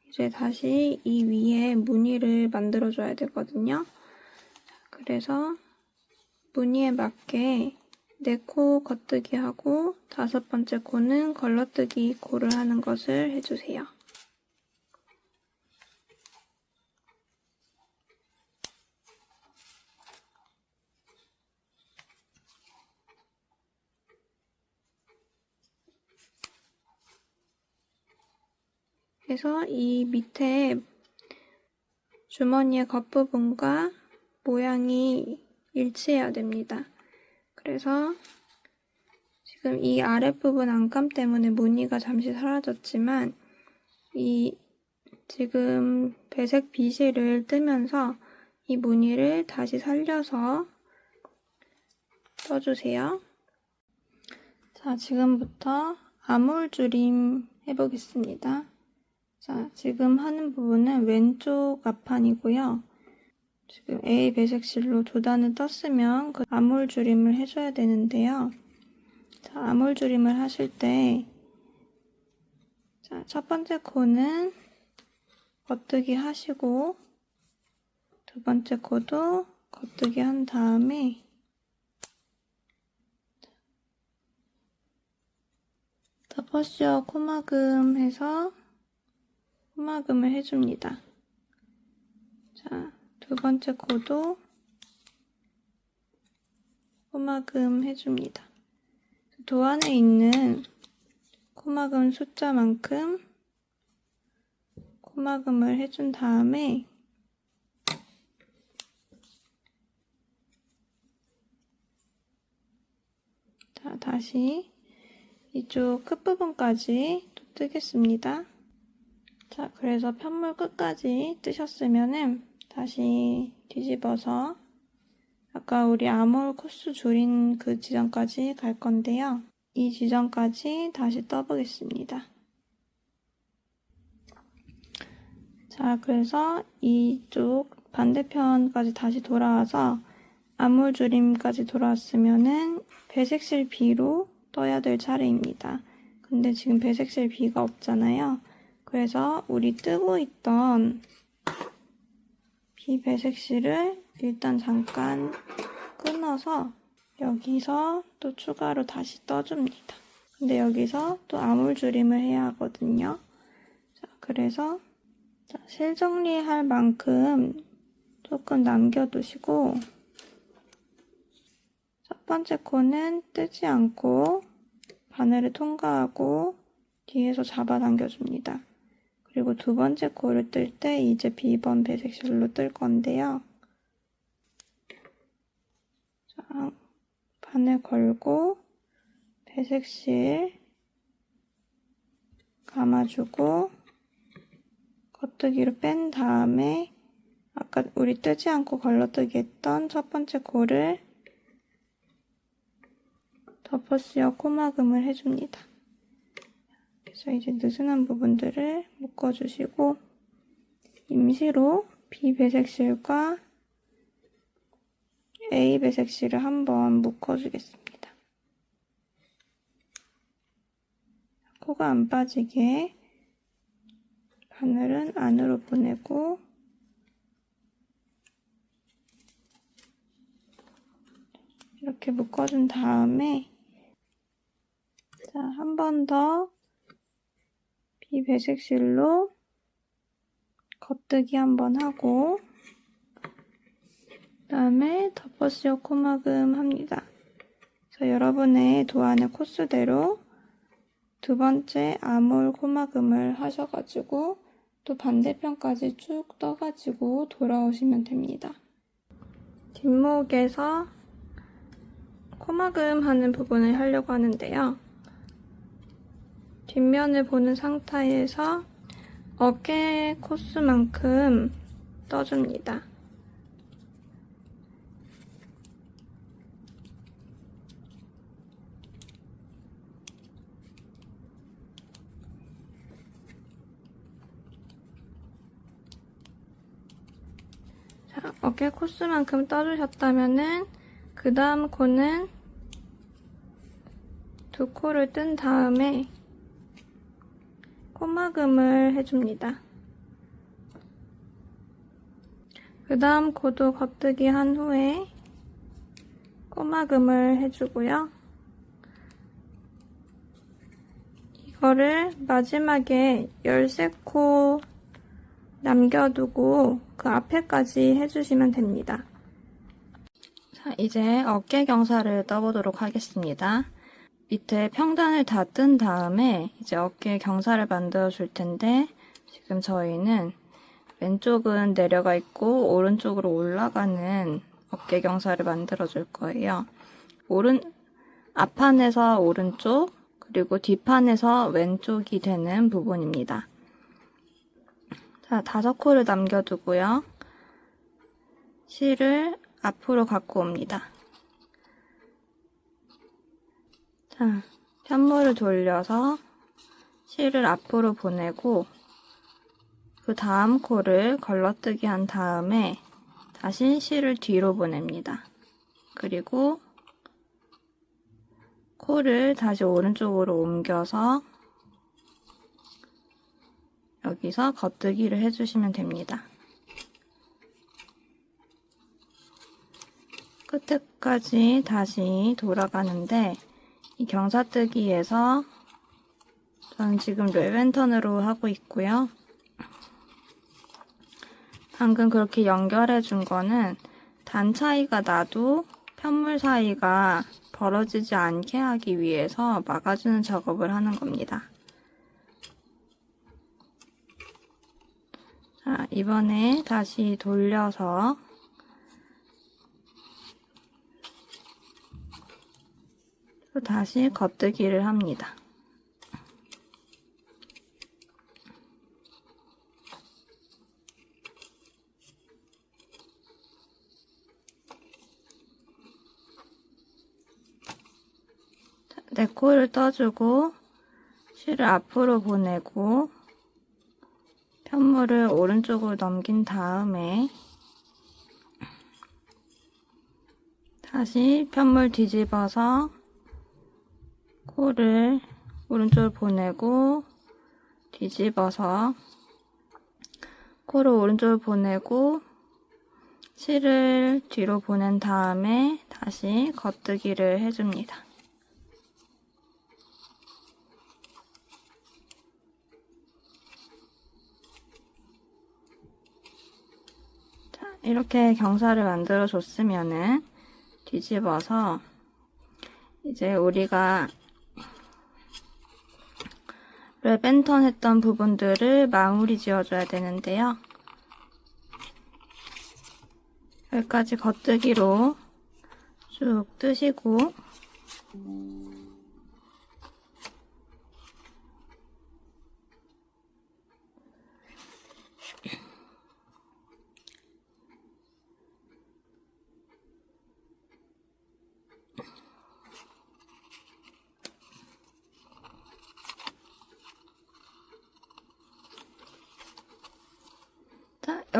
이제 다시 이 위에 무늬를 만들어줘야 되거든요. 그래서 무늬에 맞게 4코 겉뜨기 하고 5번째 코는 걸러뜨기 코를 하는 것을 해주세요. 그래서 이 밑에 주머니의 겉부분과 모양이 일치해야 됩니다. 그래서 지금 이 아랫부분 안감 때문에 무늬가 잠시 사라졌지만 이 지금 배색 비실을 뜨면서 이 무늬를 다시 살려서 떠주세요. 자, 지금부터 아몰줄임 해보겠습니다. 자, 지금 하는 부분은 왼쪽 앞판이고요. 지금 A 배색실로 2단을 떴으면 그 아몰줄임을 해줘야 되는데요. 자, 아몰줄임을 하실 때 자, 첫 번째 코는 겉뜨기 하시고 2번째 코도 겉뜨기 한 다음에 더퍼시어 코막음 해서 코막음을 해줍니다. 자, 2번째 코도 코막음 해줍니다. 도안에 있는 코막음 숫자만큼 코막음을 해준 다음에 자, 다시 이쪽 끝부분까지 또 뜨겠습니다. 자, 그래서 편물 끝까지 뜨셨으면은 다시 뒤집어서 아까 우리 아몰 코스 줄인 그 지점까지 갈 건데요. 이 지점까지 다시 떠보겠습니다. 자, 그래서 이쪽 반대편까지 다시 돌아와서 아몰 줄임까지 돌아왔으면은 배색실 B로 떠야 될 차례입니다. 근데 지금 배색실 B가 없잖아요. 그래서 우리 뜨고 있던 B 배색실을 일단 잠깐 끊어서 여기서 또 추가로 다시 떠줍니다. 근데 여기서 또 아몰줄임을 해야 하거든요. 자, 그래서 자, 실 정리할 만큼 조금 남겨두시고 첫 번째 코는 뜨지 않고 바늘을 통과하고 뒤에서 잡아당겨줍니다. 그리고 2번째 코를 뜰 때 이제 B번 배색실로 뜰 건데요. 자, 바늘 걸고 배색실 감아주고 겉뜨기로 뺀 다음에 아까 우리 뜨지 않고 걸러뜨기 했던 첫 번째 코를 더퍼시어 코막음을 해줍니다. 그래서 이제 느슨한 부분들을 묶어주시고 임시로 B 배색실과 A 배색실을 한번 묶어주겠습니다. 코가 안 빠지게 바늘은 안으로 보내고 이렇게 묶어준 다음에 자, 한 번 더 B 배색실로 겉뜨기 한번 하고 그 다음에 더퍼시어 코막음 합니다. 그래서 여러분의 도안의 코스대로 2번째 아몰 코막음을 하셔가지고 또 반대편까지 쭉 떠가지고 돌아오시면 됩니다. 뒷목에서 코막음 하는 부분을 하려고 하는데요. 뒷면을 보는 상태에서 어깨 코스만큼 떠줍니다. 자, 어깨 코스만큼 떠주셨다면은 그 다음 코는 두 코를 뜬 다음에 코막음을 해줍니다. 그 다음 코도 겉뜨기 한 후에 코막음을 해주고요. 이거를 마지막에 13코 남겨두고 그 앞에까지 해주시면 됩니다. 자, 이제 어깨 경사를 떠보도록 하겠습니다. 밑에 평단을 다 뜬 다음에 이제 어깨 경사를 만들어 줄 텐데, 지금 저희는 왼쪽은 내려가 있고 오른쪽으로 올라가는 어깨 경사를 만들어 줄 거예요. 앞판에서 오른쪽, 그리고 뒷판에서 왼쪽이 되는 부분입니다. 자, 5코를 남겨두고요. 실을 앞으로 갖고 옵니다. 자, 편물을 돌려서 실을 앞으로 보내고 그 다음 코를 걸러뜨기 한 다음에 다시 실을 뒤로 보냅니다. 그리고 코를 다시 오른쪽으로 옮겨서 여기서 겉뜨기를 해주시면 됩니다. 끝에까지 다시 돌아가는데 이 경사뜨기에서 저는 지금 랩앤턴으로 하고 있고요. 방금 그렇게 연결해 준 거는 단 차이가 나도 편물 사이가 벌어지지 않게 하기 위해서 막아주는 작업을 하는 겁니다. 자, 이번에 다시 돌려서 또 다시 겉뜨기를 합니다. 네 코를 떠주고 실을 앞으로 보내고 편물을 오른쪽으로 넘긴 다음에 다시 편물 뒤집어서 코를 오른쪽으로 보내고 뒤집어서 코를 오른쪽으로 보내고 실을 뒤로 보낸 다음에 다시 겉뜨기를 해줍니다. 이렇게 경사를 만들어 줬으면은 뒤집어서 이제 우리가 랩앤턴 했던 부분들을 마무리 지어줘야 되는데요. 여기까지 겉뜨기로 쭉 뜨시고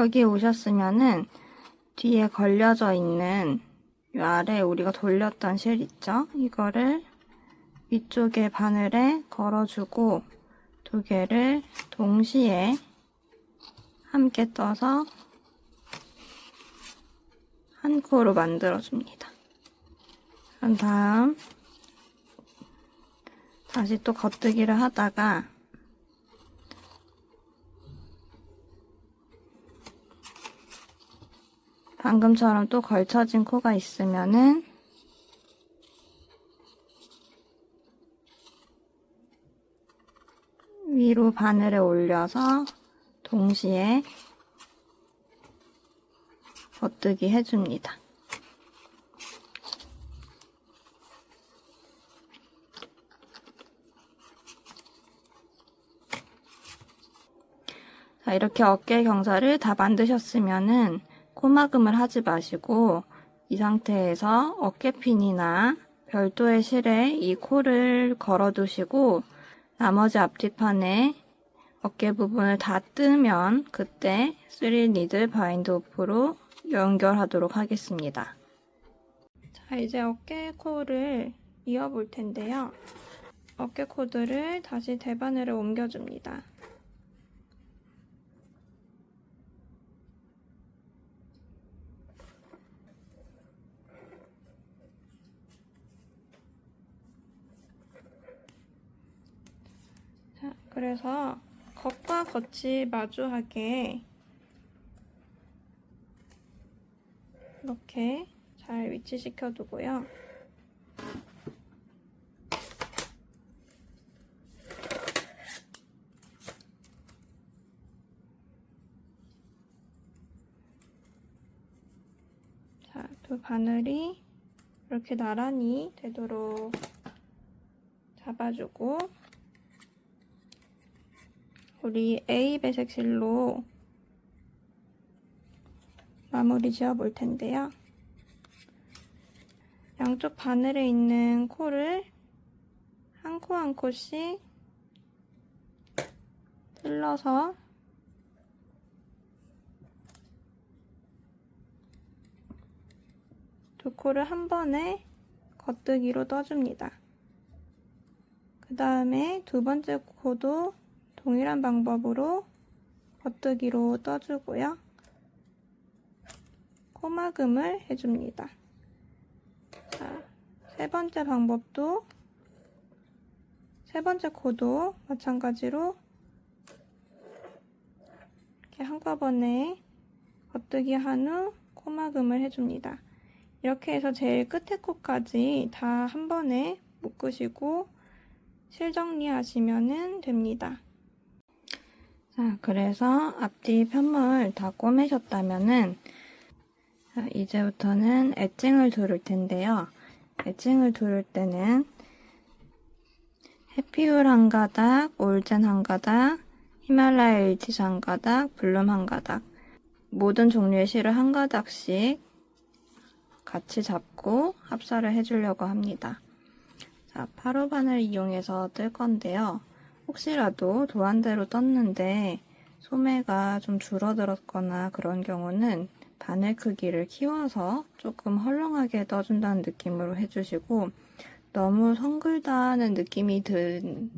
여기 오셨으면은 뒤에 걸려져 있는 이 아래 우리가 돌렸던 실 있죠? 이거를 위쪽에 바늘에 걸어주고 두 개를 동시에 함께 떠서 한 코로 만들어줍니다. 그런 다음 다시 또 겉뜨기를 하다가 방금처럼 또 걸쳐진 코가 있으면은 위로 바늘에 올려서 동시에 겉뜨기 해줍니다. 자, 이렇게 어깨 경사를 다 만드셨으면은 코막음을 하지 마시고 이 상태에서 어깨핀이나 별도의 실에 이 코를 걸어 두시고 나머지 앞뒤판에 어깨 부분을 다 뜨면 그때 3니들 바인드 오프로 연결하도록 하겠습니다. 자, 이제 어깨 코를 이어 볼 텐데요. 어깨 코드를 다시 대바늘에 옮겨줍니다. 자, 그래서 겉과 겉이 마주하게 이렇게 잘 위치시켜 두고요. 자, 두 바늘이 이렇게 나란히 되도록 잡아주고 우리 A 배색 실로 마무리 지어 볼 텐데요. 양쪽 바늘에 있는 코를 한 코 한 코씩 찔러서 두 코를 한 번에 겉뜨기로 떠줍니다. 그 다음에 두 번째 코도 동일한 방법으로 겉뜨기로 떠주고요. 코막음을 해줍니다. 자, 세 번째 방법도 세 번째 코도 마찬가지로 이렇게 한꺼번에 겉뜨기 한 후 코막음을 해줍니다. 이렇게 해서 제일 끝에 코까지 다 한 번에 묶으시고 실 정리하시면 됩니다. 자, 그래서 앞뒤 편물 다 꼬매셨다면은 자, 이제부터는 엣징을 두를 텐데요. 엣징을 두를 때는 해피울 한 가닥, 올젠 한 가닥, 히말라야 일티시 한 가닥, 블룸 한 가닥 모든 종류의 실을 한 가닥씩 같이 잡고 합사를 해주려고 합니다. 자, 파로바늘 이용해서 뜰 건데요. 혹시라도 도안대로 떴는데 소매가 좀 줄어들었거나 그런 경우는 바늘 크기를 키워서 조금 헐렁하게 떠준다는 느낌으로 해주시고 너무 성글다는 느낌이 든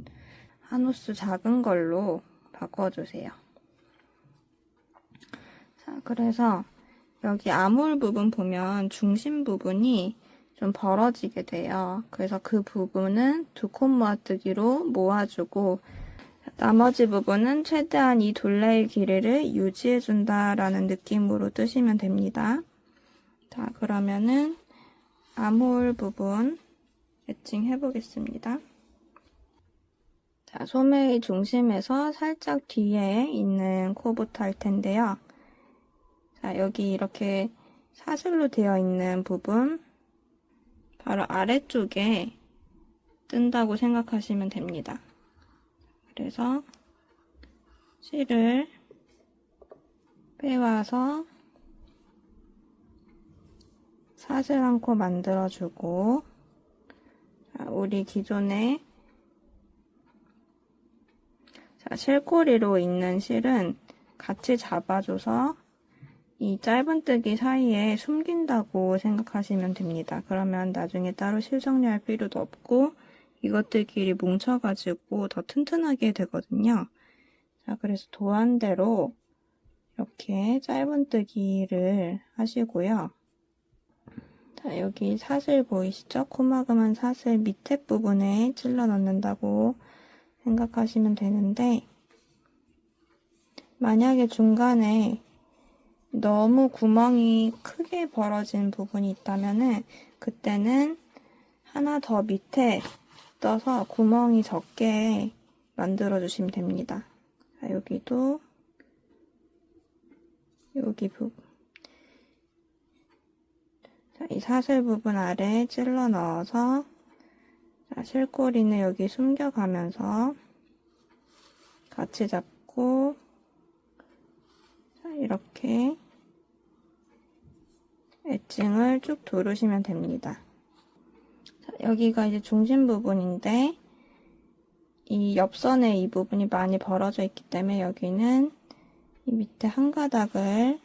한 호스 작은 걸로 바꿔주세요. 자, 그래서 여기 아몰 부분 보면 중심 부분이 좀 벌어지게 돼요. 그래서 그 부분은 두 코 모아뜨기로 모아주고 나머지 부분은 최대한 이 둘레의 길이를 유지해준다라는 느낌으로 뜨시면 됩니다. 자, 그러면은 아몰 부분 엣칭 해보겠습니다. 자, 소매의 중심에서 살짝 뒤에 있는 코부터 할 텐데요. 자, 여기 이렇게 사슬로 되어 있는 부분 바로 아래쪽에 뜬다고 생각하시면 됩니다. 그래서 실을 빼와서 사슬 한 코 만들어주고 자, 우리 기존에 자, 실꼬리로 있는 실은 같이 잡아줘서 이 짧은뜨기 사이에 숨긴다고 생각하시면 됩니다. 그러면 나중에 따로 실 정리할 필요도 없고 이것들끼리 뭉쳐가지고 더 튼튼하게 되거든요. 자, 그래서 도안대로 이렇게 짧은뜨기를 하시고요. 자, 여기 사슬 보이시죠? 코막음한 사슬 밑에 부분에 찔러 넣는다고 생각하시면 되는데 만약에 중간에 너무 구멍이 크게 벌어진 부분이 있다면은 그때는 하나 더 밑에 떠서 구멍이 적게 만들어 주시면 됩니다. 자, 여기도 여기 부분 자, 이 사슬 부분 아래에 찔러 넣어서 자, 실꼬리는 여기 숨겨가면서 같이 잡고 자, 이렇게 엣징을 쭉 두르시면 됩니다. 자, 여기가 이제 중심 부분인데 이 옆선에 이 부분이 많이 벌어져 있기 때문에 여기는 이 밑에 한 가닥을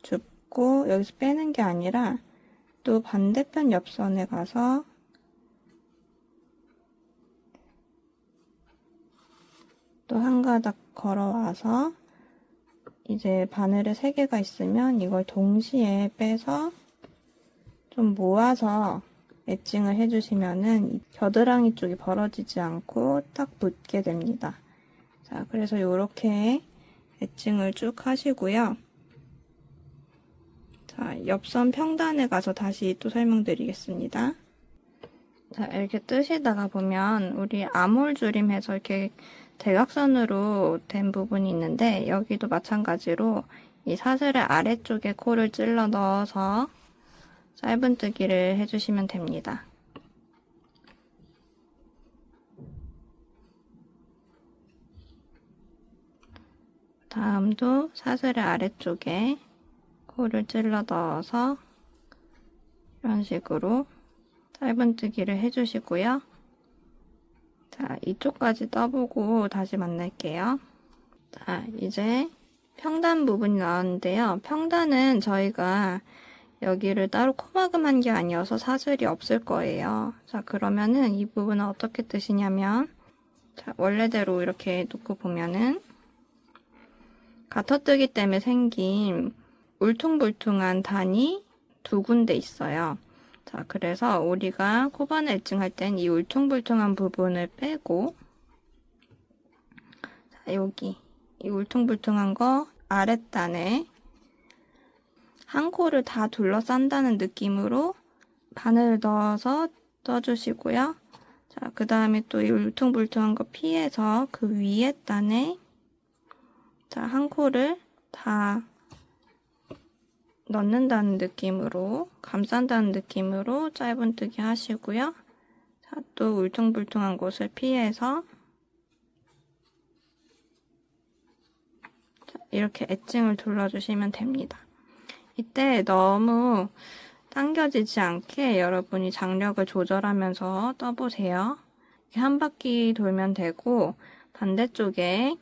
줍고 여기서 빼는 게 아니라 또 반대편 옆선에 가서 또 한 가닥 걸어와서 이제 바늘에 3개가 있으면 이걸 동시에 빼서 좀 모아서 엣징을 해주시면은 이 겨드랑이 쪽이 벌어지지 않고 딱 붙게 됩니다. 자, 그래서 이렇게 엣징을 쭉 하시고요. 자, 옆선 평단에 가서 다시 또 설명드리겠습니다. 자, 이렇게 뜨시다가 보면 우리 아몰주림해서 이렇게 대각선으로 된 부분이 있는데 여기도 마찬가지로 이 사슬의 아래쪽에 코를 찔러 넣어서 짧은뜨기를 해주시면 됩니다. 다음도 사슬의 아래쪽에 코를 찔러 넣어서 이런 식으로 짧은뜨기를 해주시고요. 자, 이쪽까지 떠보고 다시 만날게요. 자, 이제 평단 부분이 나왔는데요. 평단은 저희가 여기를 따로 코막음한 게 아니어서 사슬이 없을 거예요. 자, 그러면은 이 부분은 어떻게 뜨시냐면, 자, 원래대로 이렇게 놓고 보면은 가터뜨기 때문에 생긴 울퉁불퉁한 단이 2군데 있어요. 자, 그래서 우리가 코바늘 엣징할 땐 이 울퉁불퉁한 부분을 빼고, 자, 여기 이 울퉁불퉁한 거 아랫단에 한 코를 다 둘러싼다는 느낌으로 바늘을 넣어서 떠주시고요. 자, 그 다음에 또 이 울퉁불퉁한 거 피해서 그 위에 단에 자, 한 코를 다 넣는다는 느낌으로, 감싼다는 느낌으로 짧은뜨기 하시고요. 자, 또 울퉁불퉁한 곳을 피해서 자, 이렇게 엣징을 둘러주시면 됩니다. 이때 너무 당겨지지 않게 여러분이 장력을 조절하면서 떠보세요. 이렇게 한 바퀴 돌면 되고 반대쪽에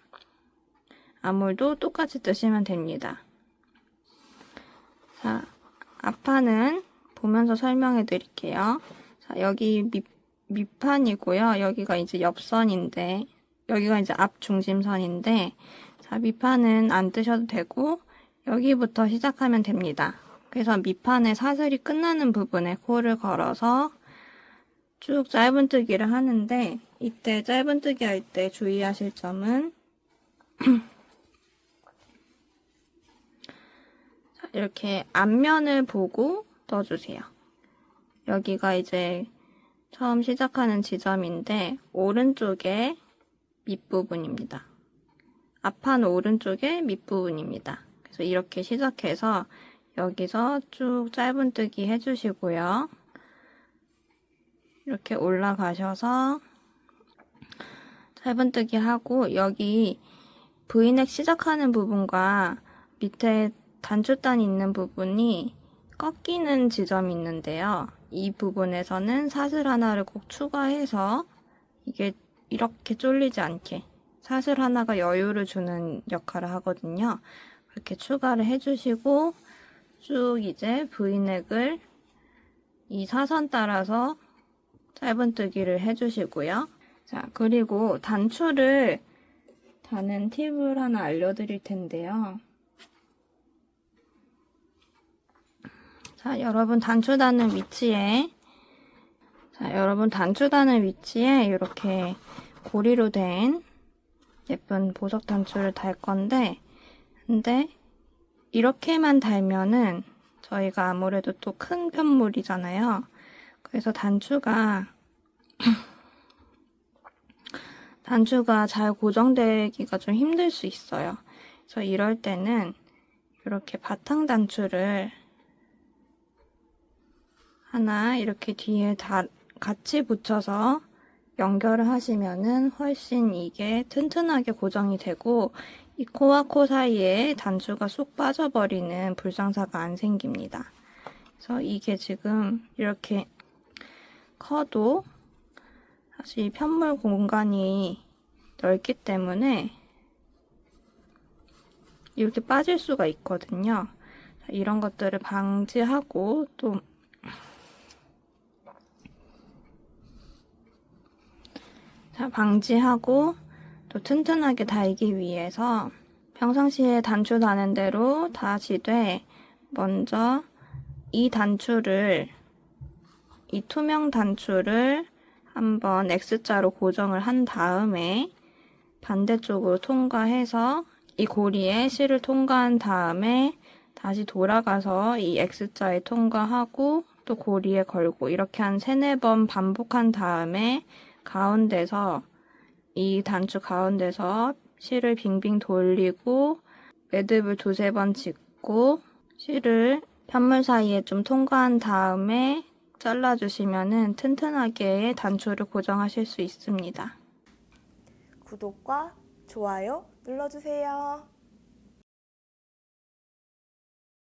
아몰도 똑같이 뜨시면 됩니다. 자, 앞판은 보면서 설명해 드릴게요. 자, 여기 밑판이고요. 여기가 이제 옆선인데, 여기가 이제 앞 중심선인데, 자, 밑판은 안 뜨셔도 되고, 여기부터 시작하면 됩니다. 그래서 밑판에 사슬이 끝나는 부분에 코를 걸어서 쭉 짧은뜨기를 하는데, 이때 짧은뜨기 할 때 주의하실 점은 이렇게 앞면을 보고 떠주세요. 여기가 이제 처음 시작하는 지점인데 오른쪽에 밑부분입니다. 앞판 오른쪽에 밑부분입니다. 그래서 이렇게 시작해서 여기서 쭉 짧은뜨기 해주시고요. 이렇게 올라가셔서 짧은뜨기 하고 여기 V넥 시작하는 부분과 밑에 단추단이 있는 부분이 꺾이는 지점이 있는데요. 이 부분에서는 사슬 하나를 꼭 추가해서 이게 이렇게 쫄리지 않게 사슬 하나가 여유를 주는 역할을 하거든요. 이렇게 추가를 해주시고 쭉 이제 V넥을 이 사선 따라서 짧은뜨기를 해주시고요. 자, 그리고 단추를 다는 팁을 하나 알려드릴 텐데요. 자, 여러분 단추 다는 위치에 이렇게 고리로 된 예쁜 보석 단추를 달 건데, 근데 이렇게만 달면은 저희가 아무래도 또 큰 편물이잖아요. 그래서 단추가 잘 고정되기가 좀 힘들 수 있어요. 그래서 이럴 때는 이렇게 바탕 단추를 하나 이렇게 뒤에 같이 붙여서 연결을 하시면은 훨씬 이게 튼튼하게 고정이 되고 이 코와 코 사이에 단추가 쏙 빠져버리는 불상사가 안 생깁니다. 그래서 이게 지금 이렇게 커도 사실 편물 공간이 넓기 때문에 이렇게 빠질 수가 있거든요. 이런 것들을 방지하고 또 또 튼튼하게 달기 위해서 평상시에 단추 다는 대로 다시되 먼저 이 투명 단추를 한번 X자로 고정을 한 다음에 반대쪽으로 통과해서 이 고리에 실을 통과한 다음에 다시 돌아가서 이 X자에 통과하고 또 고리에 걸고 이렇게 한 3-4번 반복한 다음에 이 단추 가운데서 실을 빙빙 돌리고 매듭을 2-3번 짓고 실을 편물 사이에 좀 통과한 다음에 잘라주시면은 튼튼하게 단추를 고정하실 수 있습니다.
구독과 좋아요 눌러주세요.